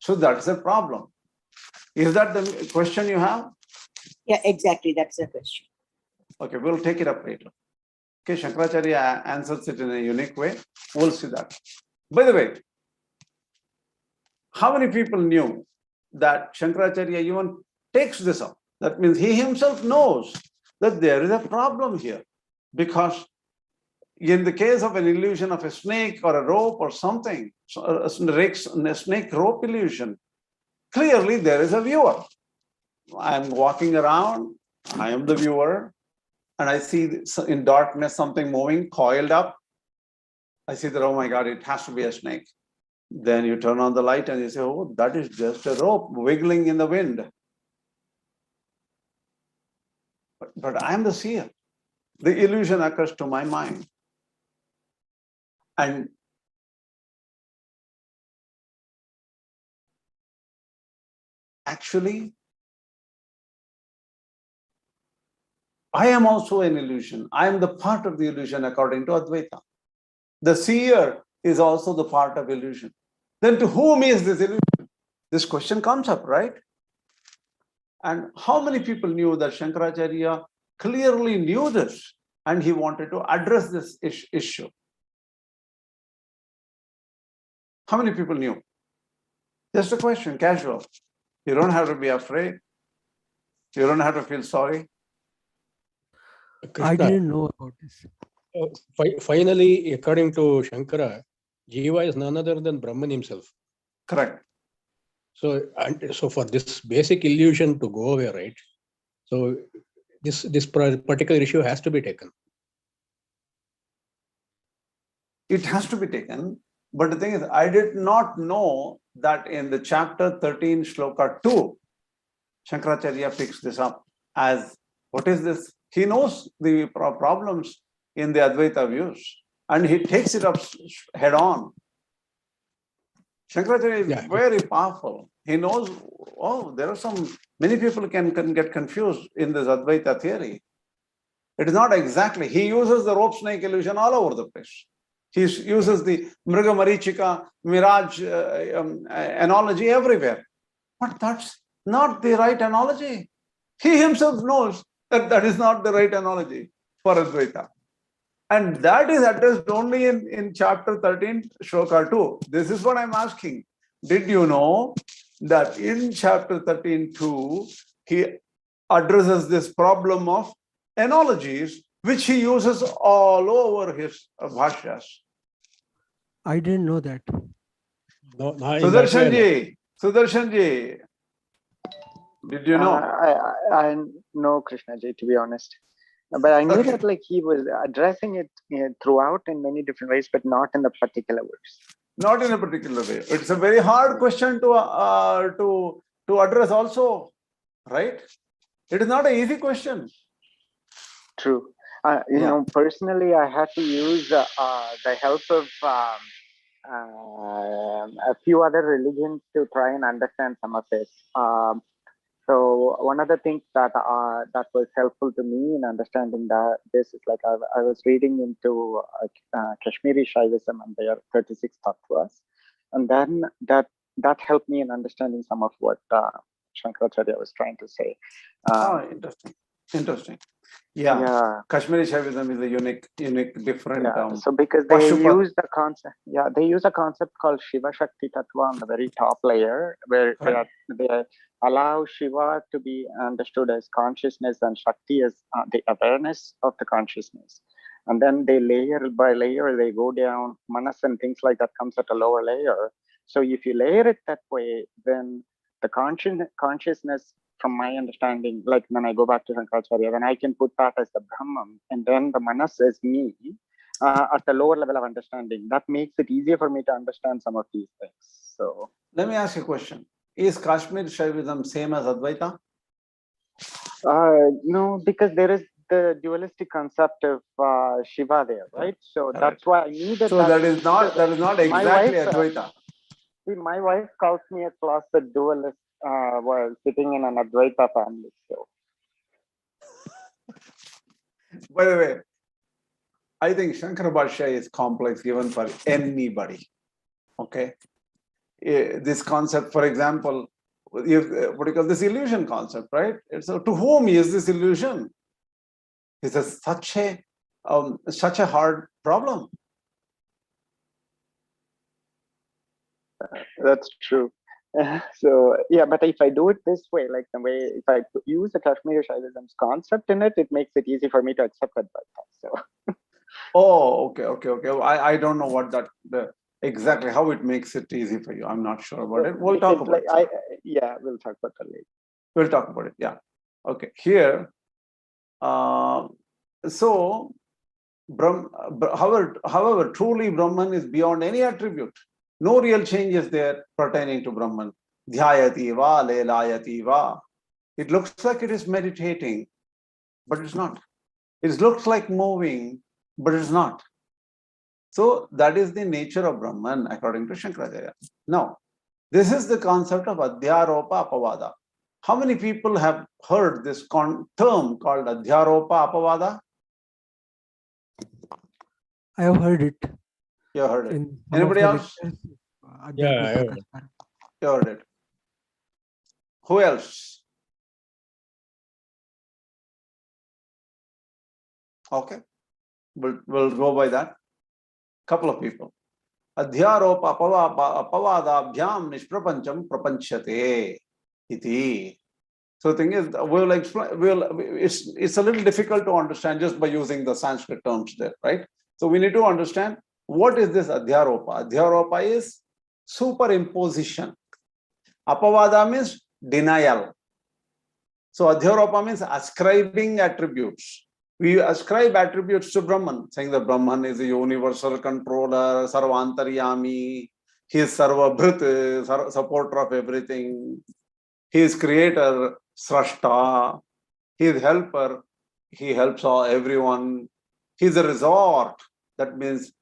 So that's a problem. Is that the question you have? Yeah, exactly. That's the question. Okay, we'll take it up later. Okay, Shankaracharya answers it in a unique way. We'll see that. By the way, how many people knew that Shankaracharya even takes this up? That means he himself knows that there is a problem here, because in the case of an illusion of a snake or a rope or something, a snake rope illusion, clearly there is a viewer. I am walking around, I am the viewer, and I see in darkness something moving, coiled up. I see that, oh my God, it has to be a snake. Then you turn on the light and you say, oh, that is just a rope wiggling in the wind. But I am the seer. The illusion occurs to my mind. And actually, I am also an illusion. I am the part of the illusion according to Advaita. The seer is also the part of illusion. Then to whom is this illusion? This question comes up, right? And how many people knew that Shankaracharya clearly knew this and he wanted to address this issue? How many people knew? Just a question, casual. You don't have to be afraid. You don't have to feel sorry. Krishna, I didn't know about this. Finally, according to Shankara, Jiva is none other than Brahman himself. Correct. So for this basic illusion to go away, right? So this particular issue has to be taken. It has to be taken. But the thing is, I did not know that in the chapter 13, shloka 2, Shankaracharya picks this up as, what is this? He knows the problems in the Advaita views and he takes it up head on. Shankaracharya is very powerful. He knows, oh, there are many people can get confused in this Advaita theory. It is not exactly, he uses the rope snake illusion all over the place. He uses the Mriga Marichika, Mirage analogy everywhere. But that's not the right analogy. He himself knows that that is not the right analogy for Advaita. And that is addressed only in chapter 13, shloka 2. This is what I'm asking. Did you know that in chapter 13:2, he addresses this problem of analogies, which he uses all over his Bhashyas? I didn't know that. No, Sudarshanji, did you know? I know Krishnaji, to be honest. But I knew that he was addressing it throughout in many different ways, but not in the particular verse. Not in a particular way. It's a very hard question to address also, right? It is not an easy question. True. You know, personally, I had to use the help of a few other religions to try and understand some of this. So one of the things that was helpful to me in understanding this is I was reading into Kashmiri Shaivism and their 36 tattvas, and then that helped me in understanding some of what Shankaracharya was trying to say. Interesting. Interesting. Yeah. Kashmiri Shaivism is a unique, different. So because they use the concept, they use a concept called Shiva Shakti Tattva on the very top layer, where they allow Shiva to be understood as consciousness and Shakti as the awareness of the consciousness. And then they layer by layer, they go down, manas and things like that comes at a lower layer. So if you layer it that way, then the consciousness, from my understanding, like when I go back to Shankaracharya, then I can put that as the Brahman, and then the manas is me at the lower level of understanding. That makes it easier for me to understand some of these things. So let me ask you a question. Is Kashmir Shaivism same as Advaita? No, because there is the dualistic concept of Shiva there, right? So that's why I needed. So that is not exactly Advaita. See, my wife calls me a closet dualist while sitting in an Advaita family. So, by the way, I think Shankara Bhashya is complex even for anybody. Okay, this concept, for example, what do you call this illusion concept, right? So, to whom is this illusion? It's such a hard problem. That's true. So yeah, but if I do it this way, like the way if I use the Kashmiri Shaivism's concept in it, it makes it easy for me to accept it. So. Oh, okay. I don't know what exactly how it makes it easy for you. I'm not sure about it. We'll talk about it. We'll talk about it later. We'll talk about it. Yeah. Okay. Here, so however, truly Brahman is beyond any attribute. No real change is there pertaining to Brahman. Dhyayati va, lelayati va. It looks like it is meditating, but it's not. It looks like moving, but it's not. So that is the nature of Brahman according to Shankaracharya. Now, this is the concept of Aropa Apavada. How many people have heard this term called Aropa Apavada? I have heard it. You heard it. Anybody else? Yeah, I heard it. You heard it. Who else? Okay. We'll go by that. Couple of people. Adhyaropa apavada bhyam nishprapancham prapanchate iti. So the thing is, we'll explain. It's a little difficult to understand just by using the Sanskrit terms there, right? So we need to understand what is this adhyaropa. Adhyaropa is superimposition. Apavada means denial. So adhyaropa means ascribing attributes. We ascribe attributes to Brahman, saying that Brahman is a universal controller, sarvantaryami, he is sarvabhrit, supporter of everything. He is creator, srashta. He is helper, he helps everyone. He is a resort, that means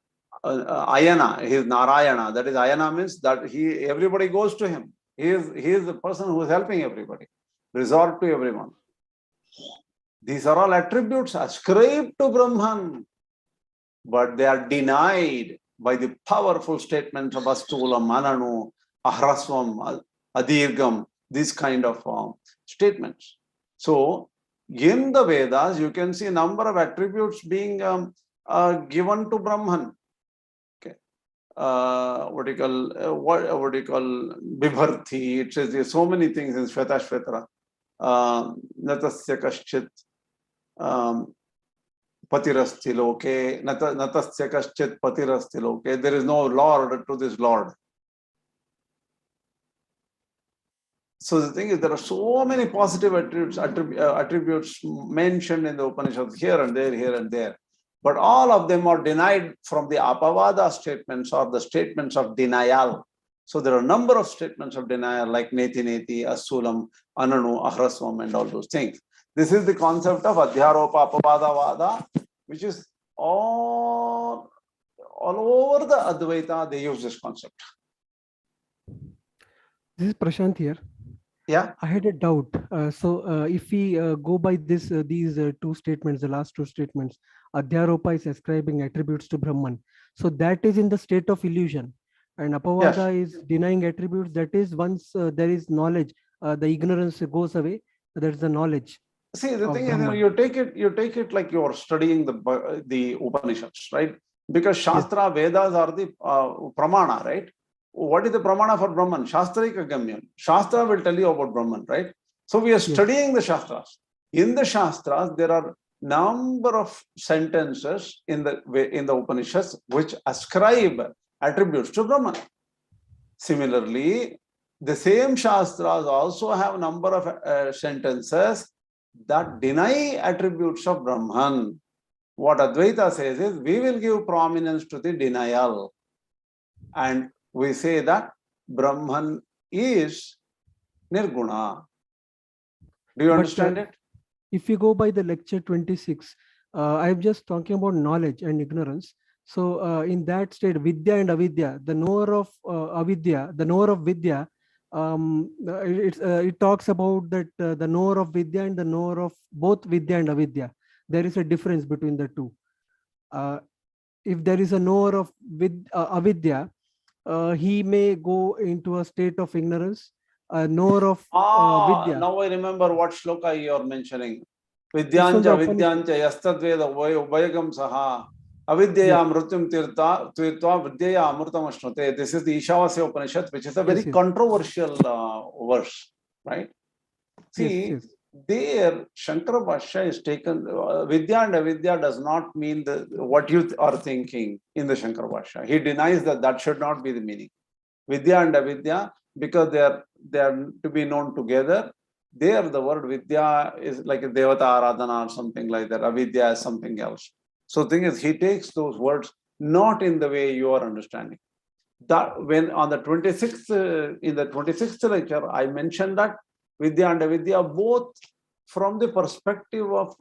ayana, he is Narayana. That is ayana means that everybody goes to him. He is the person who is helping everybody. Resort to everyone. These are all attributes ascribed to Brahman, but they are denied by the powerful statements of Astulam, Mananu, Ahrasvam, Adirgam, these kind of statements. So, in the Vedas, you can see a number of attributes being given to Brahman. Okay, what do you call Vibharti? It says there's so many things in Shvetashvetara. Natasya kaschit patirasti loke, natasya kaschit patirasti loke. There is no Lord to this Lord. So the thing is, there are so many positive attributes mentioned in the Upanishads here and there, but all of them are denied from the Apavada statements or the statements of denial. So there are a number of statements of denial like Neti Neti, Asulam, Ananu, Ahrasvam, and all those things. This is the concept of Adhyaropa Apavada Vada, which is all over the Advaita, they use this concept. This is Prashant here. Yeah, I had a doubt. If we go by these two statements, the last two statements, Adhyaropa is ascribing attributes to Brahman. So that is in the state of illusion. And Apavada is denying attributes. That is once there is knowledge, the ignorance goes away. There is the knowledge. See, the thing is, Brahman. you take it like you're studying the Upanishads, right? Because Shastra, yes. Vedas are the pramana, right? What is the pramana for Brahman? Shastrika Gamyan. Shastra will tell you about Brahman, right? So we are studying the Shastras. In the Shastras, there are number of sentences in the Upanishads which ascribe attributes to Brahman. Similarly, the same Shastras also have a number of sentences that deny attributes of Brahman. What Advaita says is, we will give prominence to the denial. And we say that Brahman is Nirguna. Do you understand it? If you go by the lecture 26, I'm just talking about knowledge and ignorance. So in that state, Vidya and Avidya, the knower of Avidya, the knower of Vidya, it talks about that the knower of Vidya and the knower of both Vidya and Avidya. There is a difference between the two. If there is a knower of Avidya, he may go into a state of ignorance. Knower of Vidya. Now I remember what shloka you are mentioning. Vidyancha Vidyancha Yastadveda Ubayagam Saha Avidyaya Mrutyam Tirtva Vidyaya Amrutam Ashnute. This is the Ishavasya Upanishad, which is a very controversial verse, right? See, there Shankara Bhashya is taken, Vidya and Avidya does not mean what you are thinking in the Shankara Bhashya. He denies that should not be the meaning. Vidya and Avidya, because they are to be known together, there the word Vidya is like a Devata Aradhana or something like that. Avidya is something else. So the thing is, he takes those words not in the way you are understanding. That when on the 26th, in the 26th lecture, I mentioned that Vidya and Avidya both from the perspective of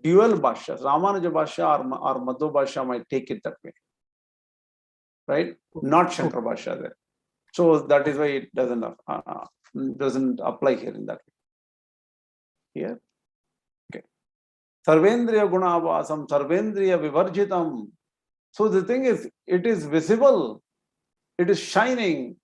dual Bhashyas. Ramanuja Bhashya or Madhva Bhashya might take it that way, right? Not Shankara Bhashya there. So that is why it doesn't apply here in that way. Here, okay. Sarvendriya Gunavasam, Sarvendriya Vivarjitam. So the thing is, it is visible, it is shining,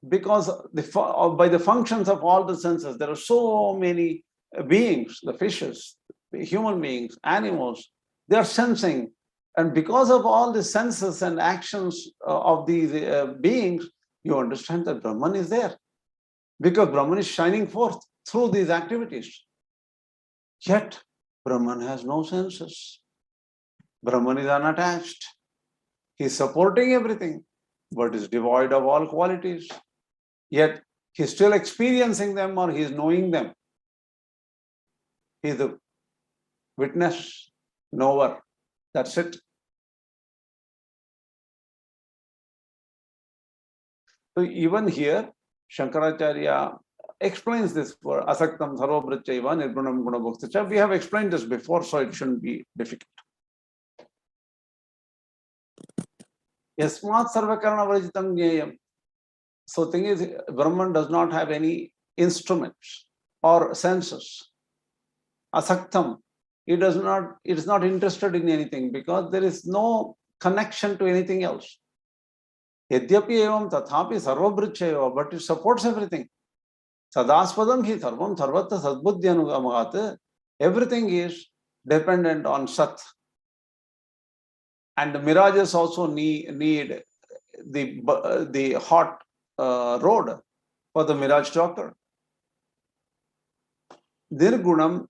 because by the functions of all the senses, there are so many beings, the fishes, the human beings, animals, they are sensing. And because of all the senses and actions of these beings, you understand that Brahman is there. Because Brahman is shining forth through these activities. Yet, Brahman has no senses. Brahman is unattached. He is supporting everything, but is devoid of all qualities. Yet, he is still experiencing them or he is knowing them. He is the witness, knower. That's it. So even here, Shankaracharya explains this for asaktam sarvabhrachaiva nirgunam gunabhoktacha. We have explained this before, so it shouldn't be difficult. Yasmat sarvakarana vrajitam jneyam. So thing is, Brahman does not have any instruments or senses. Asaktam, it is not interested in anything because there is no connection to anything else. Yadyapi evam tathapi sarvabhrachaiva, but it supports everything. Sadaspadam hi sarvam sarvatta sadbuddhyanugamat. Everything is dependent on Sat. And the mirages also need the hot road for the mirage to occur. Nirgunam,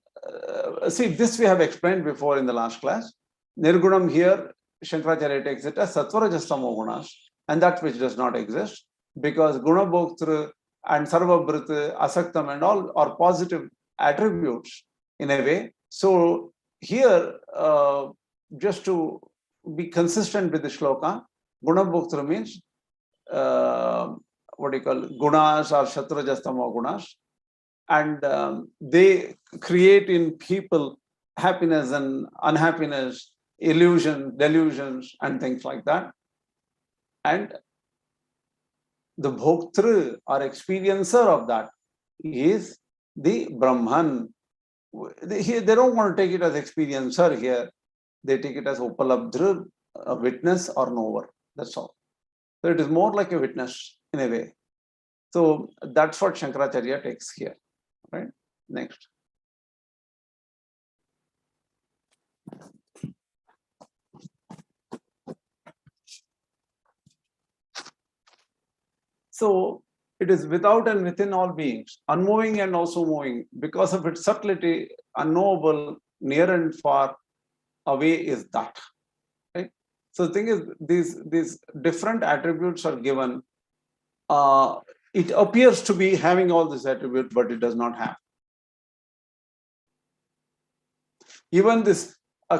see, this we have explained before in the last class. Nirgunam here, Shankaracharya takes it as Sattva-Rajas-Tamo gunas, and that which does not exist, because Guna Bhoktra and Sarvabhrata, Asaktam and all are positive attributes in a way. So here, just to be consistent with the shloka, Guna Bhoktra means what do you call gunas or Sattva-Rajas-Tamo gunas, and they create in people happiness and unhappiness, illusion, delusions, and things like that. And the bhoktra or experiencer of that is the Brahman. They don't want to take it as experiencer here. They take it as upalabdra, a witness or knower. That's all. So it is more like a witness in a way. So that's what Shankaracharya takes here. Right? Next. So it is without and within all beings, unmoving and also moving. Because of its subtlety, unknowable, near and far away is that. Right? So the thing is, these different attributes are given. It appears to be having all these attributes, but it does not have. Even this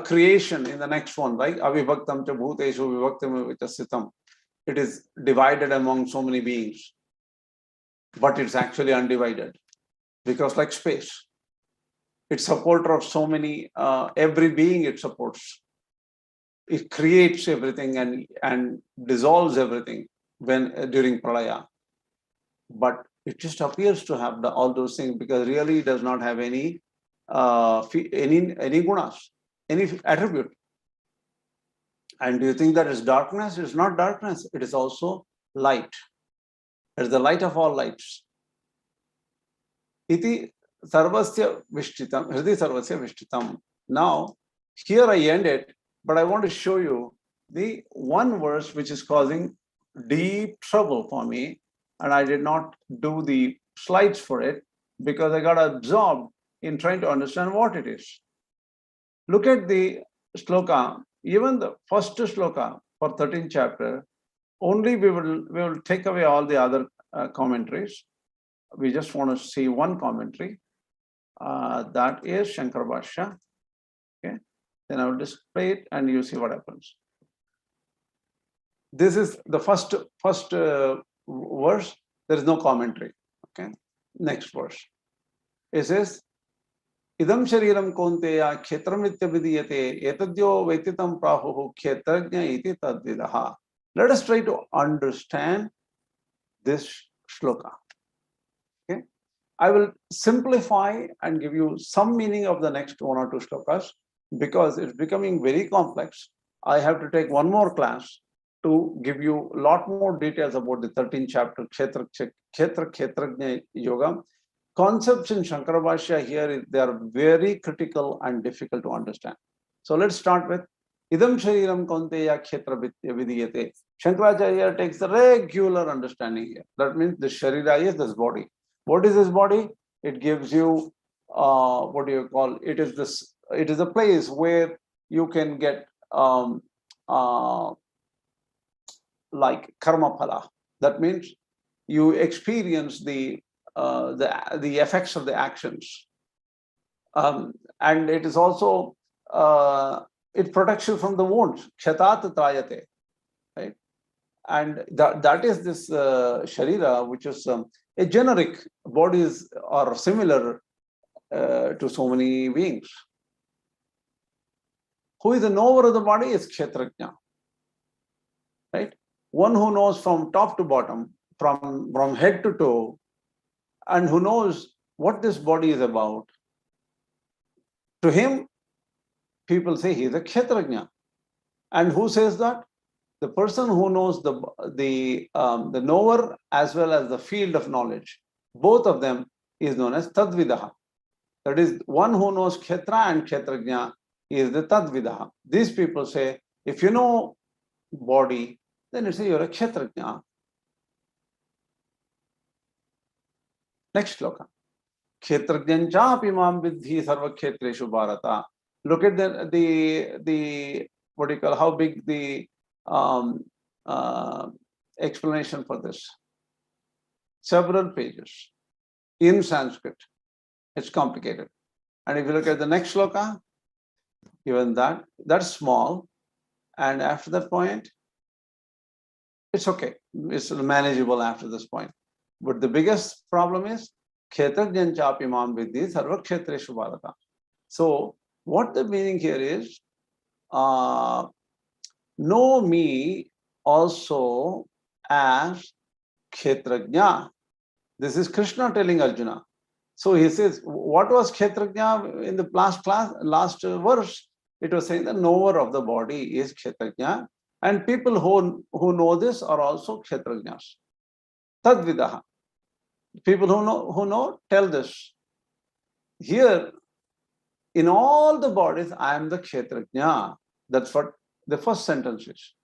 creation in the next one, right? Avibhaktam cha bhuteshu vibhaktam vichasitam. It is divided among so many beings, but it's actually undivided, because like space, it's supporter of so many, every being it supports. It creates everything and dissolves everything during pralaya. But it just appears to have all those things, because really it does not have any gunas, any attribute. And do you think that is darkness? It's not darkness. It is also light. It is the light of all lights. Iti sarvasya vishtitam, hridi sarvasya vishtitam. Now, here I end it, but I want to show you the one verse which is causing deep trouble for me, and I did not do the slides for it because I got absorbed in trying to understand what it is. Look at the shloka, even the first shloka for 13th chapter. Only we will take away all the other commentaries. We just want to see one commentary. That is Shankara Bhashya. Okay, then I will display it and you see what happens. This is the first verse. There is no commentary. Okay, next verse. It says, Idam shariram konteya khetramitya vidiyate etadyo vaititam prahuhu khetrajna iti tadvidaha. Let us try to understand this shloka. Okay, I will simplify and give you some meaning of the next one or two shlokas, because it's becoming very complex. I have to take one more class to give you a lot more details about the 13th chapter, Khetrajna Yoga. Concepts in Shankara Bhashya here, they are very critical and difficult to understand. So let's start with Idam Shariram Konteya Khetra Vidiyate. Shankaracharya takes the regular understanding here. That means the Sharira is this body. What is this body? It gives you, what do you call, it is a place where you can get like karma phala. That means you experience the effects of the actions, and it is also it protects you from the wounds. Kshatat trayate, right? And that is this sharira, which is a generic. Bodies are similar to so many beings. Who is the knower of the body is kshetrajna, right? One who knows from top to bottom, from head to toe, and who knows what this body is about. To him, people say he is a kshetrajna. And who says that? The person who knows the knower as well as the field of knowledge. Both of them is known as tadvidaha. That is, one who knows kshetra and kshetrajna is the tadvidaha. These people say, if you know body, then you say you're a kshetrajna. Next shloka. Kshetrajnancha apimam vidhi sarva kshetreshu bharata. Look at the what do you call, how big the explanation for this. Several pages in Sanskrit. It's complicated. And if you look at the next shloka, even that's small. And after that point, it's okay. It's manageable after this point. But the biggest problem is Kshetrajnancha apimam vidhi sarva kshetreshu bharata. So what the meaning here is, know me also as Kshetrajna. This is Krishna telling Arjuna. So he says, what was Kshetrajna in the last verse? It was saying the knower of the body is Kshetrajna, and people who know this are also Kshetrajnas. Tadvidaha. People who know tell this. Here, in all the bodies, I am the Kshetrajna. That's what the first sentence is.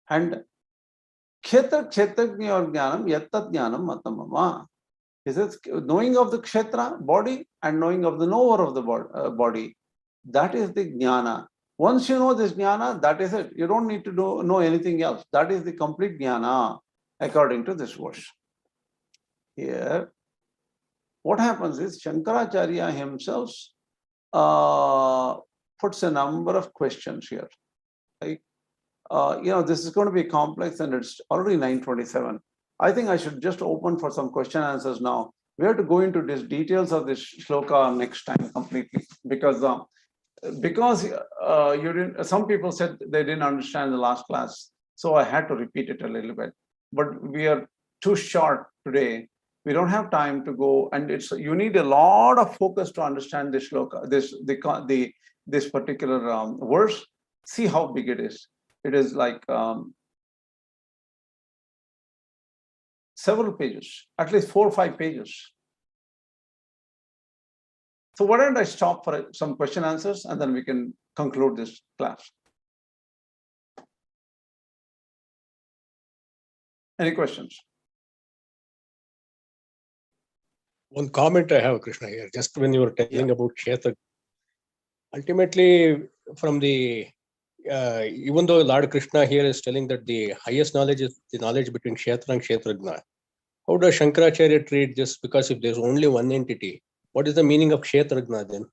And Kshetra kshetrajna jnanam yattat jnanam matamama. He says, knowing of the kshetra, body, and knowing of the knower of the body, that is the jnana. Once you know this jnana, that is it. You don't need to know anything else. That is the complete jnana, according to this verse. Here, what happens is Shankaracharya himself puts a number of questions here. Like, this is going to be complex, and it's already 9:27. I think I should just open for some question answers now. We have to go into these details of this shloka next time completely, because you didn't. Some people said they didn't understand the last class, so I had to repeat it a little bit. But we are too short today. We don't have time to go, and you need a lot of focus to understand this shloka, this particular verse. See how big it is. It is like several pages, at least 4 or 5 pages. So why don't I stop for some question answers, and then we can conclude this class. Any questions? One comment I have, Krishna, here, just when you were telling about Kshetra. Ultimately, from the even though Lord Krishna here is telling that the highest knowledge is the knowledge between Kshetra and Kshetrajna, how does Shankaracharya treat this? Because if there's only one entity, what is the meaning of Kshetrajna then?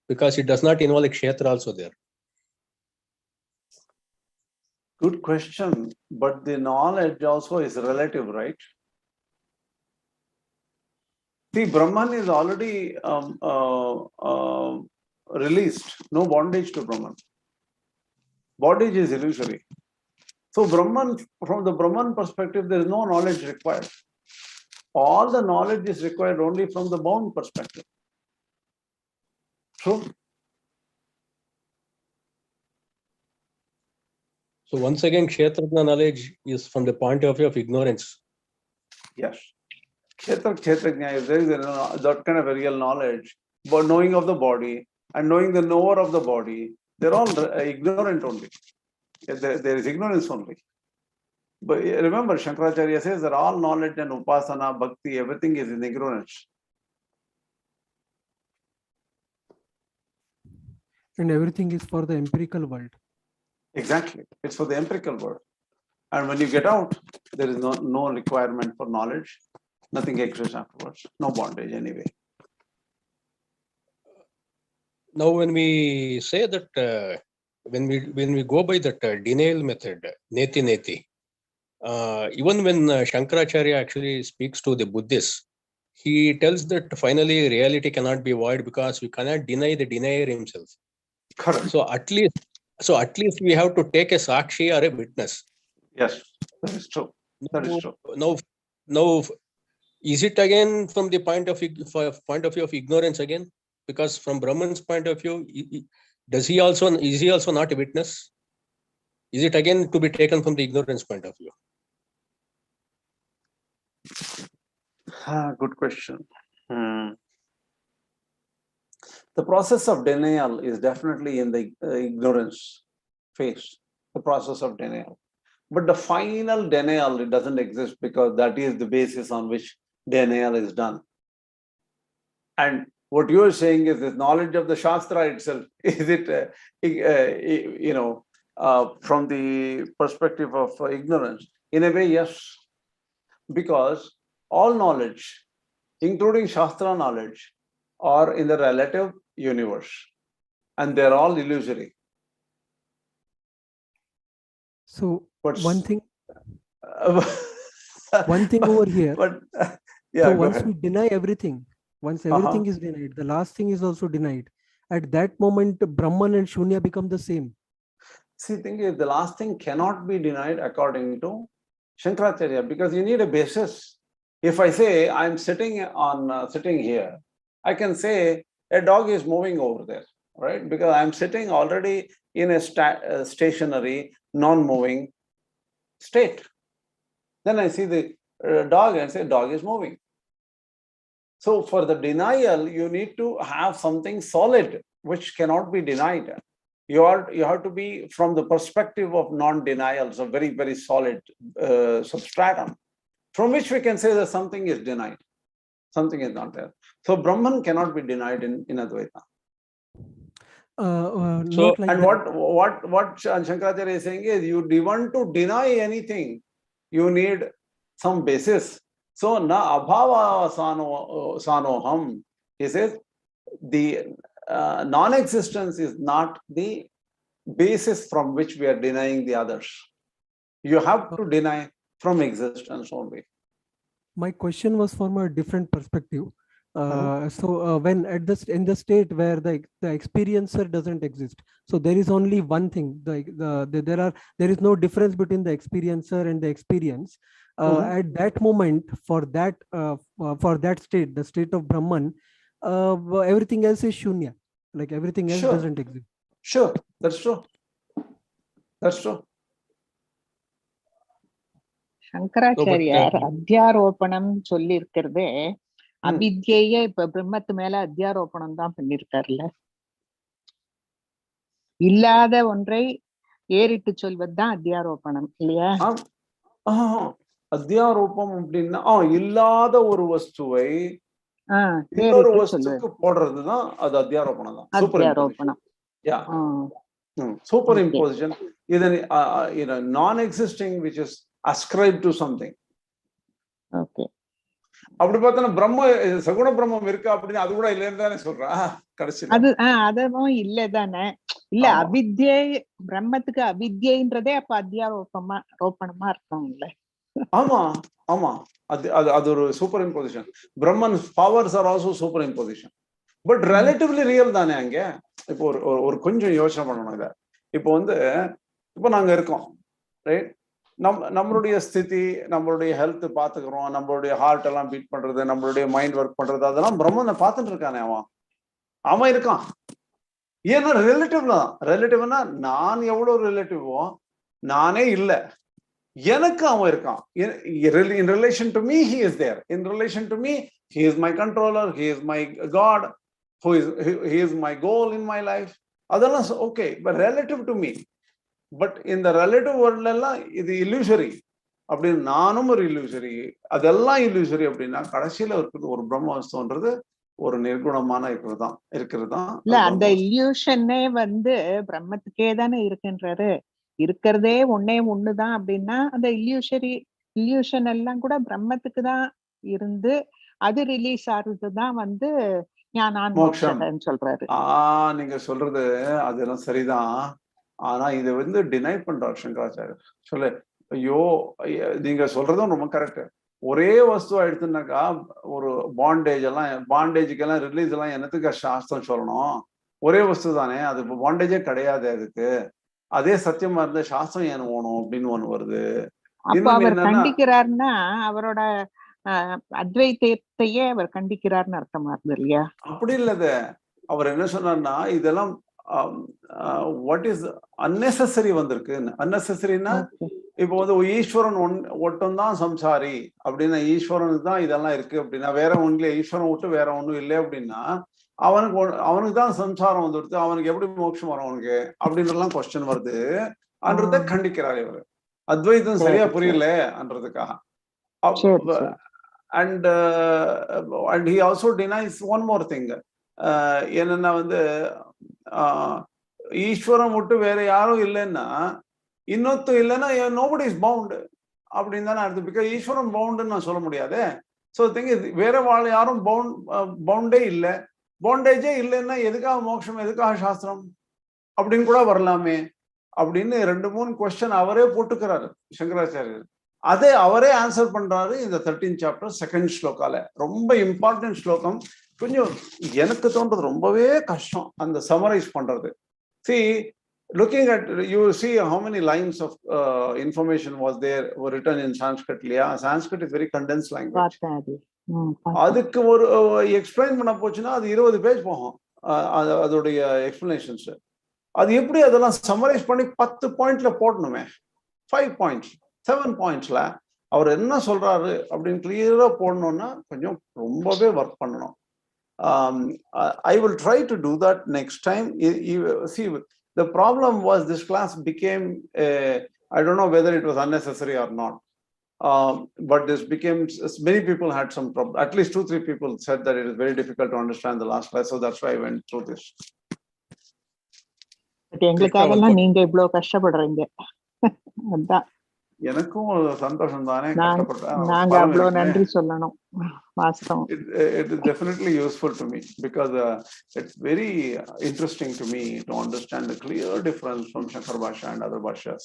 Because it does not involve a Kshetra also there. Good question, but the knowledge also is relative, right? See, Brahman is already released, no bondage to Brahman. Bondage is illusory. So Brahman, from the Brahman perspective, there is no knowledge required. All the knowledge is required only from the bound perspective. True. So once again, Kshetrajna knowledge is from the point of view of ignorance. Yes. Kshetrajna, if there is that kind of a real knowledge, but knowing of the body and knowing the knower of the body, they're all ignorant only. There is ignorance only. But remember, Shankaracharya says that all knowledge and upasana, bhakti, everything is in ignorance. And everything is for the empirical world. Exactly. It's for the empirical world. And when you get out, there is no requirement for knowledge. Nothing exists afterwards. No bondage anyway. Now, when we say that, when we go by that denial method, neti, even when Shankaracharya actually speaks to the Buddhists, he tells that finally reality cannot be void because we cannot deny the denier himself. Correct. So at least we have to take a sakshi or a witness. Yes, that is true. That is true. Now, is it again from the point of view of ignorance again? Because from Brahman's point of view, is he also not a witness? Is it again to be taken from the ignorance point of view? Good question. The process of denial is definitely in the ignorance phase, the process of denial. But the final denial, it doesn't exist because that is the basis on which denial is done. And what you are saying is this knowledge of the Shastra itself, is it, from the perspective of ignorance? In a way, yes. Because all knowledge, including Shastra knowledge, are in the relative universe. And they're all illusory. So one thing over here. But, so once we deny everything, once everything is denied, the last thing is also denied. At that moment, Brahman and Shunya become the same. See, think if the last thing cannot be denied according to Shankaracharya, because you need a basis. If I say I'm sitting here, I can say a dog is moving over there, right? Because I'm sitting already in a stationary, non-moving state. Then I see the dog and say dog is moving. So for the denial, you need to have something solid which cannot be denied. You have to be from the perspective of non-denial, so very, very solid substratum, from which we can say that something is denied, something is not there. So Brahman cannot be denied in Advaita. So, not like and that. what Shankaracharya is saying is, you want to deny anything, you need some basis. So na abhava sanoham, he says, the non-existence is not the basis from which we are denying the others. You have to deny from existence only. My question was from a different perspective. So when in the state where the experiencer doesn't exist, so there is only one thing. There is no difference between the experiencer and the experience. At that moment, for that state, the state of Brahman, everything else is shunya. Like everything else doesn't exist. Sure, that's true. That's true. சங்கராச்சாரியார் அத்தியாரோபணம் சொல்லி இருக்கிறதே அவித்யையே இப்ப பிரம்மத்து மேல அத்தியாரோபணம் தான் பண்ணிருக்காருல்ல. இல்லாத ஒன்றை ஏறிட்டு சொல்வதுதான் அத்தியாரோபணம் இல்லையா? அத்தியாரோபம் அப்படின்னா இல்லாத ஒரு வஸ்துவை இன்னொரு வஸ்துக்கு போடுறதுதான் அது அத்தியாரோபணம் தான். அத்தியாரோபணம். Superimposition is a non-existing which is ascribed to something. Okay. அப்படி பார்த்தா பிரம்ம சகுண பிரம்மம் இருக்கு அப்படின்னு அது கூட இல்லைன்னு தானே சொல்றா கடைசியில. அதுவும் இல்லதானே. இல்ல அவித்யை பிரம்மத்துக்கு அவித்யன்றதே அப்ப அத்தியாரோபணமா இருக்காங்கல்ல. ஆமா ஆமா, அது ஒரு super imposition. Brahman powers are also super imposition. But relatively real தானே அங்க. இப்போ ஒரு கொஞ்சம் யோசனை பண்ணணும் இதை. இப்போ நாங்க இருக்கோம், ரைட்? நம்மளுடைய ஸ்திதி, நம்மளுடைய ஹெல்த் பாத்துக்கிறோம், நம்மளுடைய ஹார்ட் எல்லாம் பீட் பண்றது, நம்மளுடைய மைண்ட் ஒர்க் பண்றது, அதெல்லாம் பிரம்மனை பார்த்துட்டு இருக்கானே அவன் இருக்கான். ஏன்னா ரிலேட்டிவ்ல தான். ரிலேட்டிவ்னா நான் எவ்வளவு ரிலேட்டிவோ நானே இல்லை, எனக்கு அவன் இருக்கான். In relation to me he is there. In relation to me he is my controller, he is my god, he is my goal in my life. அதெல்லாம் okay, but relative to me. But இந்த relative வேர்ல்ட்ல எல்லாம் இது இல்லூசரி. அப்படின்னு நானும் ஒரு இல்லூசரி, அதெல்லாம் இல்லூசரி. அப்படின்னா கடைசியில இருக்கிறது ஒரு பிரம்ம வஸ்துன்றது ஒரு நிர்குணமான இருக்கிறது தான். இல்ல அந்த இல்லூஷனே பிரம்மத்துக்கே தானே இருக்கின்றாரு. இருக்கிறதே ஒண்ணுதான் அப்படின்னா அந்த இல்லூஷன் எல்லாம் கூட பிரம்மத்துக்கு தான் இருந்து அது ரிலீஸ் ஆகுறதுதான் ஞானான்மோக்ஷம் சொல்றாரு. நீங்க சொல்றது அதெல்லாம் சரிதான். ஆனா இதை டினை பண்றாரு சங்கராச்சாரியர். ஐயோ நீங்க சொல்றதும் ரொம்ப கரெக்ட். ஒரே வஸ்துவா எடுத்துனாக்கா ஒரு பாண்டேஜுக்கெல்லாம் ரிலீஸ் எல்லாம் என்னத்துக்கு சாஸ்திரம் சொல்லணும்? ஒரே வஸ்து தானே, அது பாண்டேஜே கிடையாது. அதுக்கு அதே சத்தியமா இருந்த சாஸ்திரம் ஏன் ஓணும் அப்படின்னு ஒண்ணு வருது. அவர் கண்டிக்கிறாருன்னா அவரோட அத்வைத்தையே அவர் கண்டிக்கிறாருன்னு அர்த்தமா இருந்தது இல்லையா? அப்படி இல்லது. அவர் என்ன சொன்னார்னா இதெல்லாம் what is unnecessary வந்திருக்கு. unnecessaryனா இப்போ ஈஸ்வரன் ஒட்டும் சம்சாரி அப்படின்னா ஈஸ்வரனுக்கு தான் இதெல்லாம் இருக்கு அப்படின்னா, வேற ஒண்ணுல ஈஸ்வரன் விட்டு வேற ஒண்ணும் இல்லை அப்படின்னா அவனுக்கு தான் சம்சாரம் வந்துடுது, அவனுக்கு எப்படி மோட்சம் வரும் அவனுக்கு அப்படின்றலாம் கொஸ்டின் வருது அன்றத கண்டிக்கிறார் இவர். அத்வைதம் சரியா புரியலன்றதுக்காக. and he also denies one more thing. என்னன்னா ஈஸ்வரம் விட்டு வேற யாரும் இல்லைன்னா இன்னொத்து இல்லைன்னா nobody is bound அப்படின்னு தானே அர்த்தம். பிகாஸ் ஈஸ்வரன் பவுண்டுன்னு நான் சொல்ல முடியாது. ஸோ திங் வேற யாரும் பவுண்டே இல்லை, பவுண்டேஜே இல்லைன்னா எதுக்காக மோட்சம், எதுக்காக சாஸ்திரம் அப்படின்னு கூட வரலாமே அப்படின்னு 2-3 கொஸ்டின் அவரே போட்டுக்கிறாரு சங்கராச்சாரியர். அதை அவரே ஆன்சர் பண்றாரு இந்த 13th chapter 2nd ஸ்லோகால. ரொம்ப இம்பார்ட்டன்ட் ஸ்லோகம். கொஞ்சம் எனக்கு தோன்றது ரொம்பவே கஷ்டம் அந்த சம்மரைஸ் பண்றது. See, looking at, you see how many lines of information were written in Sanskrit. Sanskrit is very condensed language. அதுக்கு ஒரு எக்ஸ்பிளைன் பண்ண போச்சுன்னா அது 20 பேஜ் போகும் அதோடைய எக்ஸ்பிளனேஷன்ஸ். அது எப்படி அதெல்லாம் சம்மரைஸ் பண்ணி 10 பாயிண்ட்ல போடணுமே, 5 points 7 pointsல அவர் என்ன சொல்றாரு அப்படின்னு கிளியரா போடணும்னா கொஞ்சம் ரொம்பவே ஒர்க் பண்ணணும். I will try to do that next time. See, The problem was this class became, I don't know whether it was unnecessary or not. But this became, many people had some problem. At least 2-3 people said that it is very difficult to understand the last class. So that's why I went through this. எங்களுக்காகலாம் நீங்க இவ்வளவு கஷ்டப்படுறீங்க. அதான் எனக்கும் சந்தோஷம் தானே, நாங்க அவ்வளவு நன்றி சொல்லணும். வாஸ்தவம். It is definitely useful to me because it's very interesting to me to understand the clear difference from Shankara Bhashya and other Bhashyas.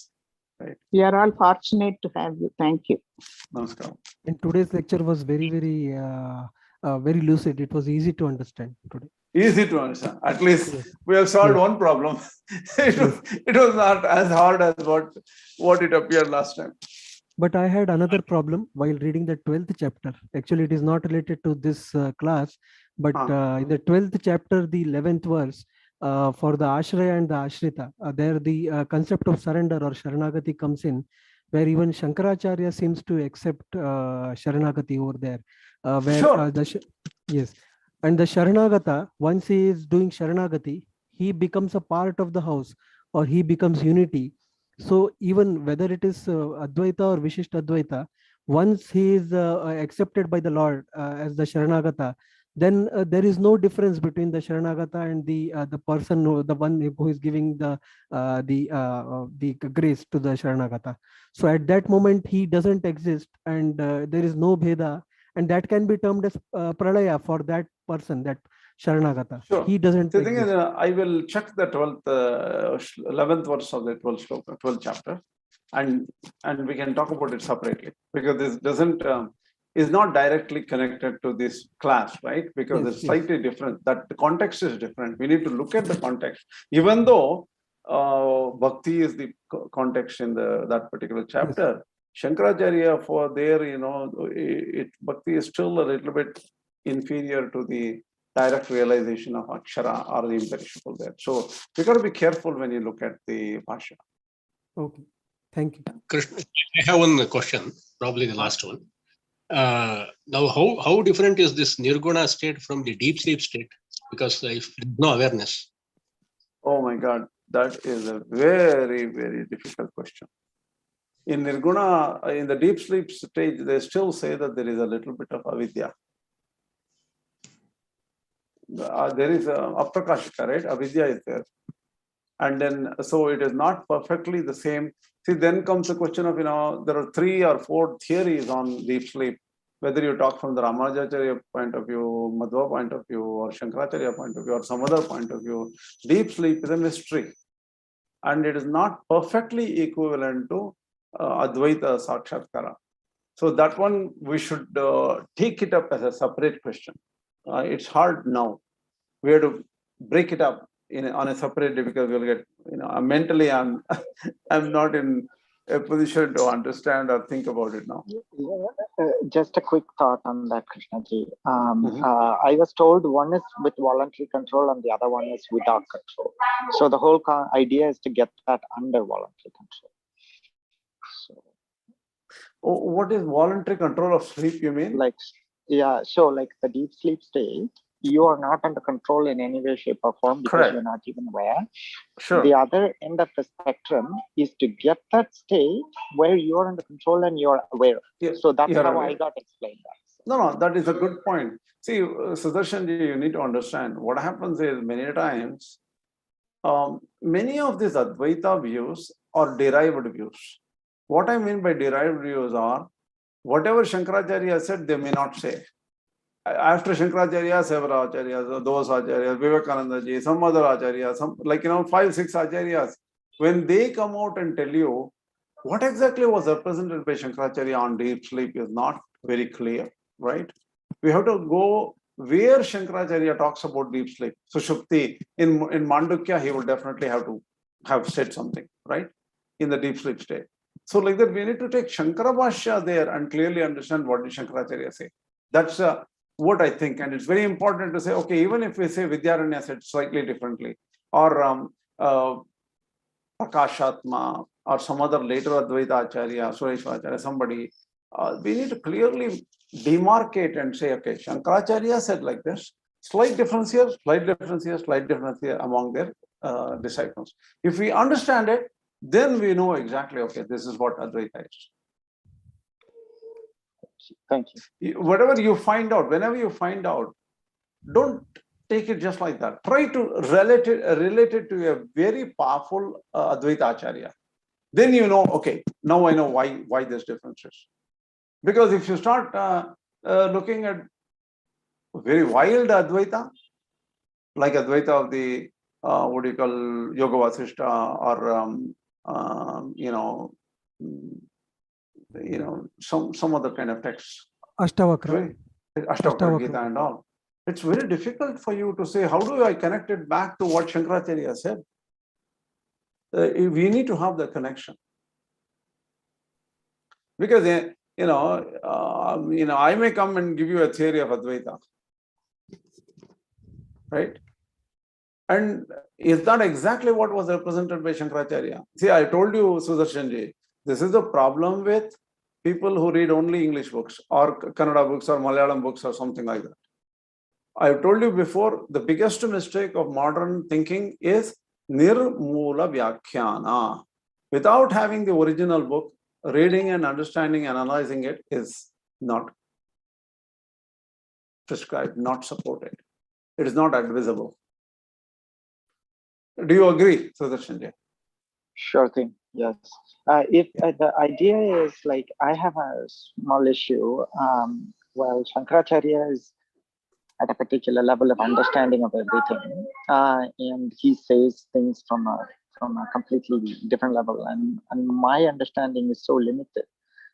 Right. We are all fortunate to have you. Thank you. Namaskaram. And today's lecture was very, very lucid. It was easy to understand today. Easy to understand. At least we have solved one problem. It was not as hard as what it appeared last time. But I had another problem while reading the 12th chapter. Actually, it is not related to this class, but in the 12th chapter, the 11th verse, for the Ashraya and the Ashrita, there the concept of surrender or Sharanagati comes in, where even Shankaracharya seems to accept Sharanagati over there. Yes. And the Sharanagata, once he is doing Sharanagati, he becomes a part of the house, or he becomes unity. So even whether it is Advaita or Vishishta Advaita, once he is accepted by the Lord as the Sharanagata, then there is no difference between the Sharanagata and the person, the one who is giving the grace to the Sharanagata. So at that moment, he doesn't exist, and there is no Bheda. And that can be termed as pralaya for that person, that Sharanagata. Sure. He doesn't. The thing is, I will check the 11th verse of the 12th chapter, and we can talk about it separately, because this doesn't is not directly connected to this class, right? Because it's slightly different. That the context is different. We need to look at the context, even though Bhakti is the context in that particular chapter. Yes. Shankaracharya, for there, Bhakti is still a little bit inferior to the direct realization of Akshara or the imperishable there. So we got to be careful when you look at the Bhashya. Okay, thank you. Krishna, I have one question, probably the last one. Now, how different is this Nirguna state from the deep sleep state? Because if no awareness. Oh my God, that is a very, very difficult question. In Nirguna, in the deep sleep stage, they still say that there is a little bit of Avidya. There is Aprakashika, right? Avidya is there. And then, so it is not perfectly the same. See, then comes the question of, there are 3 or 4 theories on deep sleep. Whether you talk from the Ramanujacharya point of view, Madhva point of view, or Shankaracharya point of view, or some other point of view, deep sleep is a mystery. And it is not perfectly equivalent to Advaita Sakshatkara. So that one, we should take it up as a separate question. It's hard now. We have to break it up on a separate day, because we'll get, mentally I'm not in a position to understand or think about it now. Just a quick thought on that, Krishnaji. I was told one is with voluntary control and the other one is without control. So the whole idea is to get that under voluntary control. What is voluntary control of sleep, you mean? So like the deep sleep state, you are not under control in any way, shape, or form, because Correct. you're not even aware. Sure. The other end of the spectrum is to get that state where you're under control and you're aware. Yes. So that's how aware. I got explained that. No, that is a good point. See, Sudarshanji, you need to understand what happens is many times, many of these Advaita views are derived views. What I mean by derived views are, whatever Shankaracharya said, they may not say. After Shankaracharya, several acharyas, those acharyas, Vivekananda ji, some other acharyas, 5-6 acharyas, when they come out and tell you what exactly was represented by Shankaracharya on deep sleep is not very clear, right? We have to go where Shankaracharya talks about deep sleep. So Shukti, in Mandukya, he will definitely have to have said something, right? In the deep sleep state. So like that, we need to take Shankara Bhashya there and clearly understand what did Shankaracharya say. That's what I think. And it's very important to say, okay, even if we say Vidyaranya said slightly differently, or Prakashatma, or some other later Advaita Acharya, Sureshwaracharya, somebody, we need to clearly demarcate and say, okay, Shankaracharya said like this, Slight difference here, slight difference here, slight difference here among their disciples. If we understand it, then we know exactly, okay, this is what Advaita is. Thank you. Whatever you find out, whenever you find out, don't take it just like that. Try to relate it to a very powerful Advaita Acharya. Then you know, okay, now I know why there's differences. Because if you start looking at very wild Advaita, like Advaita of the what do you call Yoga Vasishta, or some other kind of texts, Ashtavakra Gita and all. It's very difficult for you to say, how do I connect it back to what Shankaracharya said? We need to have the connection. Because, I may come and give you a theory of Advaita. Right? And is that exactly what was represented by Shankaracharya? See, I told you, Sudarshanji, this is the problem with people who read only English books or Kannada books or Malayalam books or something like that. I've told you before, the biggest mistake of modern thinking is nirmula vyakhyana. Without having the original book, reading and understanding and analyzing it is not prescribed, not supported. It is not advisable. Do you agree, Sudarshanji? Sure thing. Yes. If the idea is like, I have a small issue. Well, Shankaracharya is at a particular level of understanding of everything, and he says things from a completely different level, and my understanding is so limited.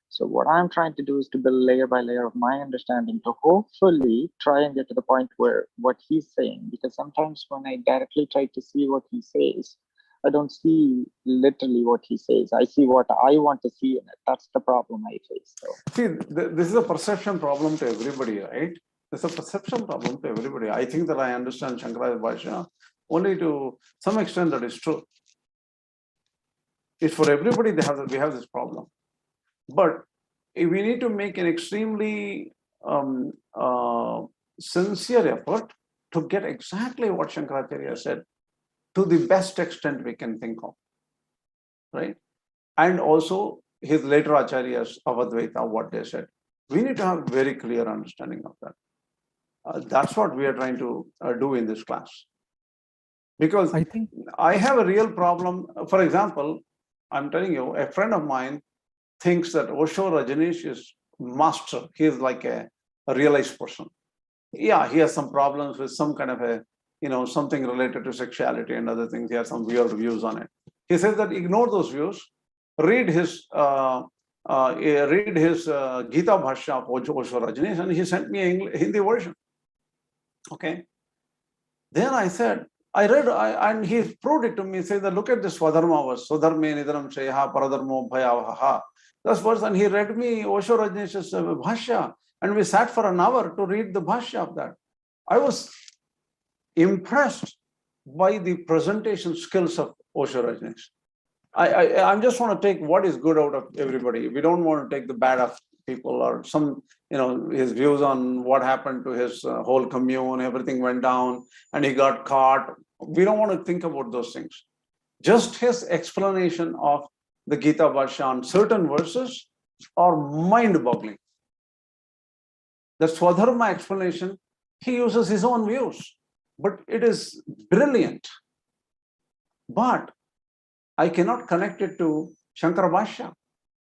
So what I'm trying to do is to build layer by layer of my understanding to hopefully try and get to the point where what he's saying, because sometimes when I directly try to see what he says, I don't see literally what he says. I see what I want to see in it. That's the problem I face. So. See, this is a perception problem to everybody, right? It's a perception problem to everybody. I think that I understand Shankara's Bhashya only to some extent. That is true. It's for everybody. We have this problem, but we need to make an extremely sincere effort to get exactly what Shankaracharya said to the best extent we can think of, right? And also his later acharyas of Advaita, what they said. We need to have very clear understanding of that. That's what we are trying to do in this class. Because I think I have a real problem. For example, I'm telling you, a friend of mine thinks that Osho Rajneesh is master. He is like a realized person. Yeah, he has some problems with some kind of a, something related to sexuality and other things. He has some weird views on it. He says that ignore those views, read his Gita Bhashya of Osho Rajneesh, and he sent me a Hindi version. Okay. Then I said, I read, and he proved it to me, say that look at this Swadharma verse, Swadharme Nidaram Sheha Paradharmo Bhayavaha. That's verse, and he read me Osho Rajneesh's Bhashya, and we sat for an hour to read the Bhashya of that. I was impressed by the presentation skills of Osho Rajneesh. I just want to take what is good out of everybody. We don't want to take the bad of people or some, his views on what happened to his whole commune, everything went down and he got caught. We don't want to think about those things. Just his explanation of the Gita Bhashya on certain verses are mind-boggling. The Swadharma explanation, he uses his own views, but it is brilliant. But I cannot connect it to Shankara Bhashya.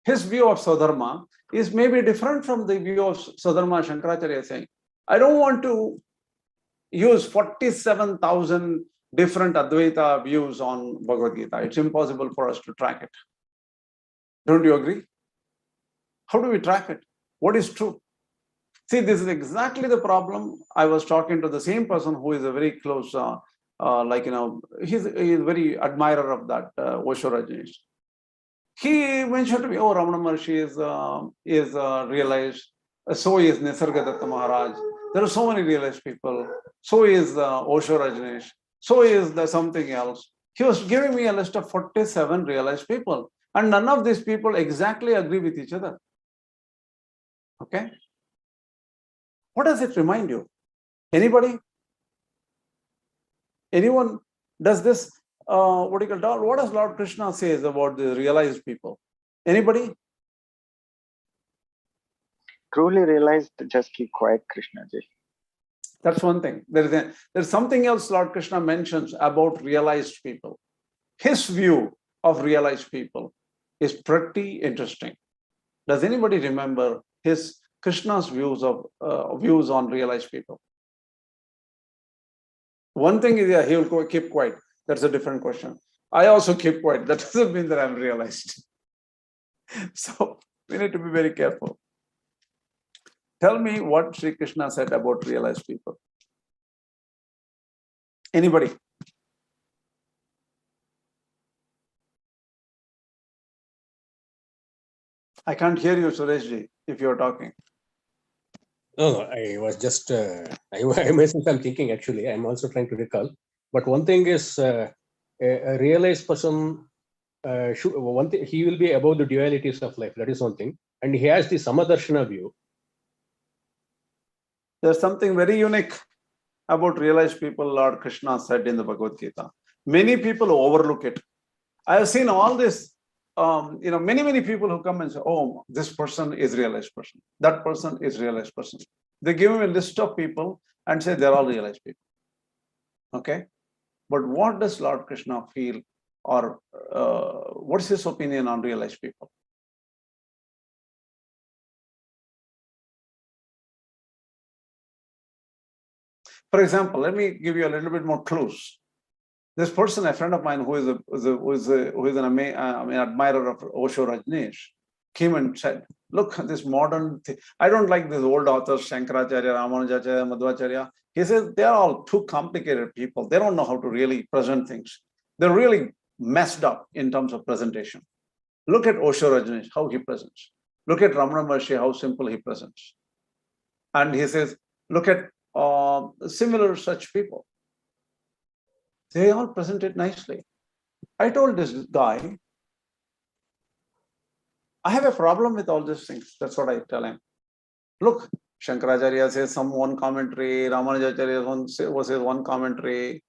His view of Swadharma is maybe different from the view of Swadharma Shankaracharya saying. I don't want to use 47,000 different Advaita views on Bhagavad Gita. It's impossible for us to track it. Don't you agree? How do we track it? What is true? See, this is exactly the problem. I was talking to the same person who is a very close, he's very admirer of that Osho Rajneesh. He mentioned to me, oh, Ramana Maharshi is realized. So is Nisargadatta Maharaj. There are so many realized people. So is Osho Rajneesh. So is the something else. He was giving me a list of 47 realized people. And none of these people exactly agree with each other. Okay? What does it remind you? Anybody? Anyone does this? What does Lord Krishna says about the realized people? Anybody? Truly realized, just keep quiet, Krishnaji. That's one thing. There's something else Lord Krishna mentions about realized people. His view of realized people is pretty interesting. Does anybody remember Krishna's views on realized people? One thing is, he will keep quiet. That's a different question. I also keep quiet. That doesn't mean that I'm realized. So we need to be very careful. Tell me what Sri Krishna said about realized people. Anybody? I can't hear you, Sureshji, if you're talking. No, I was just, I myself am thinking actually, I'm also trying to recall. But one thing is, a realized person, one thing, he will be above the dualities of life. That is one thing. And he has the Samadarshana view. There's something very unique about realized people, Lord Krishna said in the Bhagavad Gita. Many people overlook it. I have seen all this, many people who come and say, oh, this person is realized person. That person is realized person. They give him a list of people and say they're all realized people. Okay? But what does Lord Krishna feel, or what's his opinion on realized people? For example, let me give you a little bit more clues. This person, a friend of mine who is an admirer of Osho Rajneesh, came and said, look, this modern thing, I don't like these old authors, Shankaracharya, Ramanujacharya, Madhvacharya. He says they're all too complicated people. They don't know how to really present things. They're really messed up in terms of presentation. Look at Osho Rajneesh, how he presents. Look at Ramana Bhashya, how simple he presents. And he says, look at similar such people. They all present it nicely. I told this guy, I have a problem with all these things. That's what I tell him. Look, Shankaracharya says one commentary, Ramanujacharya says one commentary,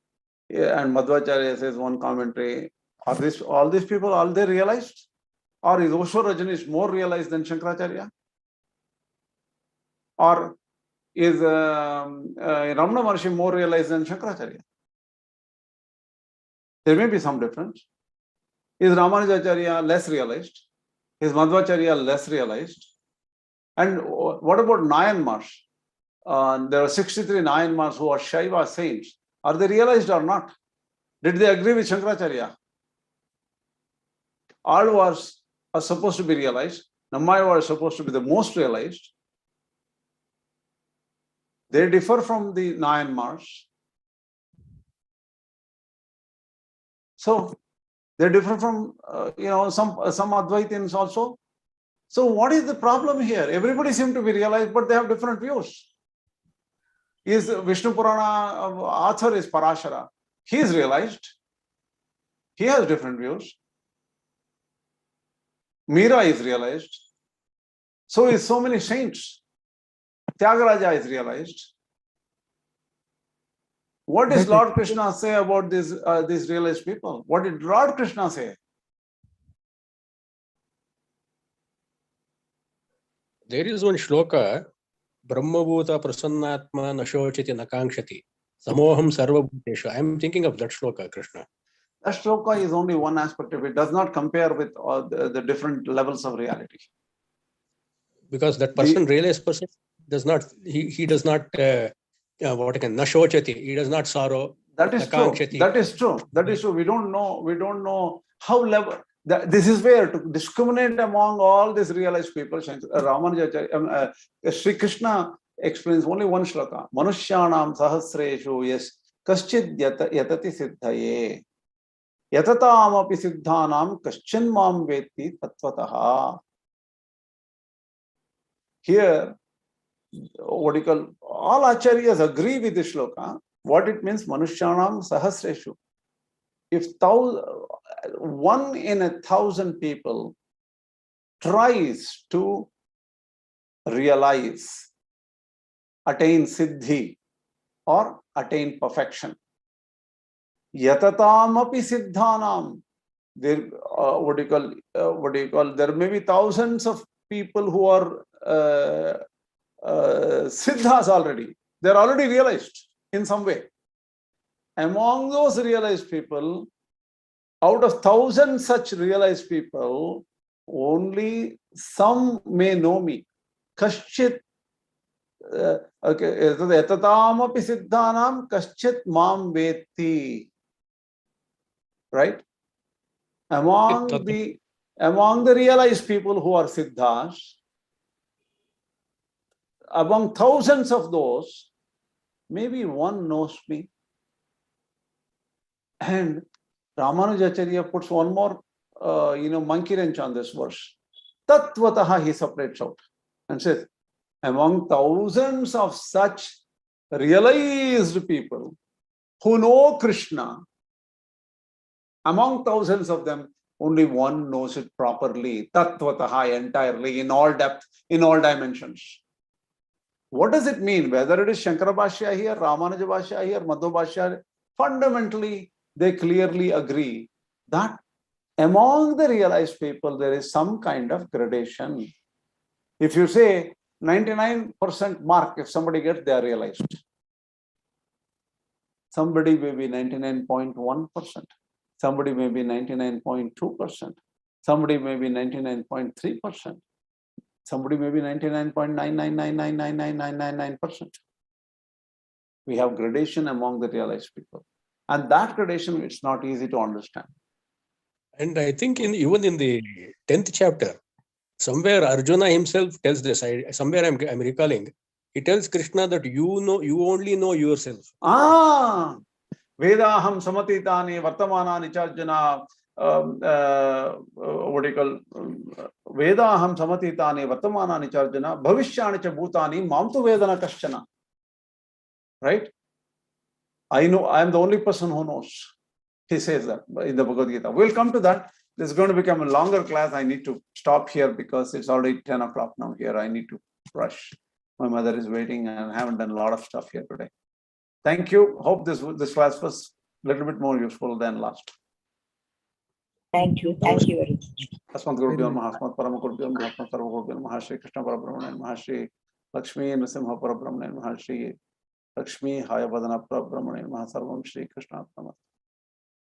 and Madhvacharya says one commentary. All these people, are they realized? Or is Osho Rajneesh more realized than Shankaracharya? Or is Ramana Maharshi more realized than Shankaracharya? There may be some difference. Is Ramanujacharya less realized? Is Madhvacharya less realized? And what about Nayanmars? There are 63 Nayanmars who are Shaiva saints. Are they realized or not? Did they agree with Shankaracharya? Alvars are supposed to be realized. Nammayavars are supposed to be the most realized. They differ from the Nayanmars. So they differ from some Advaitins also. So what is the problem here? Everybody seems to be realized, but they have different views. Is Vishnu Purana author is Parashara. He is realized. He has different views. Meera is realized. So is so many saints. Tyagaraja is realized. What does Lord Krishna say about these realized people? What did Lord Krishna say? There is one shloka, Brahma-bhuta prasannatma nashochiti nakangshati, samoham sarva-bhuteshu. I am thinking of that shloka, Krishna. That shloka is only one aspect of it. It does not compare with the different levels of reality. Because that person, realized person, does not, he does not, nashochati, he does not sorrow. That is true. That is true. That is true. We don't know how level. This is where to discriminate among all these realized people. Ramanujacharya, Sri Krishna explains only one shloka. Manushyanam sahasreshu yes kaschid yatati siddhaye yatatam api siddhanam kaschin mam veti tattvataha. Here, all acharyas agree with this shloka. What it means, Manushyanam sahasreshu. If 1 in 1,000 people tries to realize, attain siddhi or attain perfection, Yatataamapi siddhanam. There, what do you call? There may be thousands of people who are siddhas already. They're already realized in some way. Among those realized people, out of 1,000 such realized people, only some may know me. Kaschit Yatataamapi siddhanam kaschit mam veti. Right? Among the realized people who are siddhas, among thousands of those, maybe one knows me. And Ramanujacharya puts one more, monkey wrench on this verse. Tatvataha, he separates out and says, among thousands of such realized people who know Krishna, among thousands of them, only one knows it properly, tatvataha, entirely, in all depth, in all dimensions. What does it mean? Whether it is Shankara Bhashya here, Ramanuja Bhashya here, Madhva Bhashya, fundamentally, they clearly agree that among the realized people, there is some kind of gradation. If you say 99% mark, if somebody gets, they are realized. Somebody may be 99.1%. Somebody may be 99.2%. Somebody may be 99.3%. Somebody may be 99.999999999%. We have gradation among the realized people. And that gradation, it's not easy to understand. And I think even in the 10th chapter, somewhere Arjuna himself tells this. Somewhere I'm recalling, he tells Krishna that you only know yourself. Vedaham samatitani vartamanani charjana. What do you call? Vedaham samatitani vartamanani charjana. Bhavishyani cha bhutani mamtu vedana kaschana. Right? I know, I am the only person who knows. He says that in the Bhagavad Gita. We'll come to that. This is going to become a longer class. I need to stop here because it's already 10 o'clock now here. I need to rush. My mother is waiting and I haven't done a lot of stuff here today. Thank you. Hope this class was a little bit more useful than last. Thank you. Thank you very much. Asmat Gurubhyam Maha, Asmat Paramagurubhyam Maha, Asmat Sarvath-Gurubhyam Maha, Shri Krishna Parabrahman Maha, Shri Lakshmi Nrsimha Parabrahman Maha, Shri Lakshmi Hayavadana Parabrahman Maha, Sarvam Shri Krishna Parabrahman.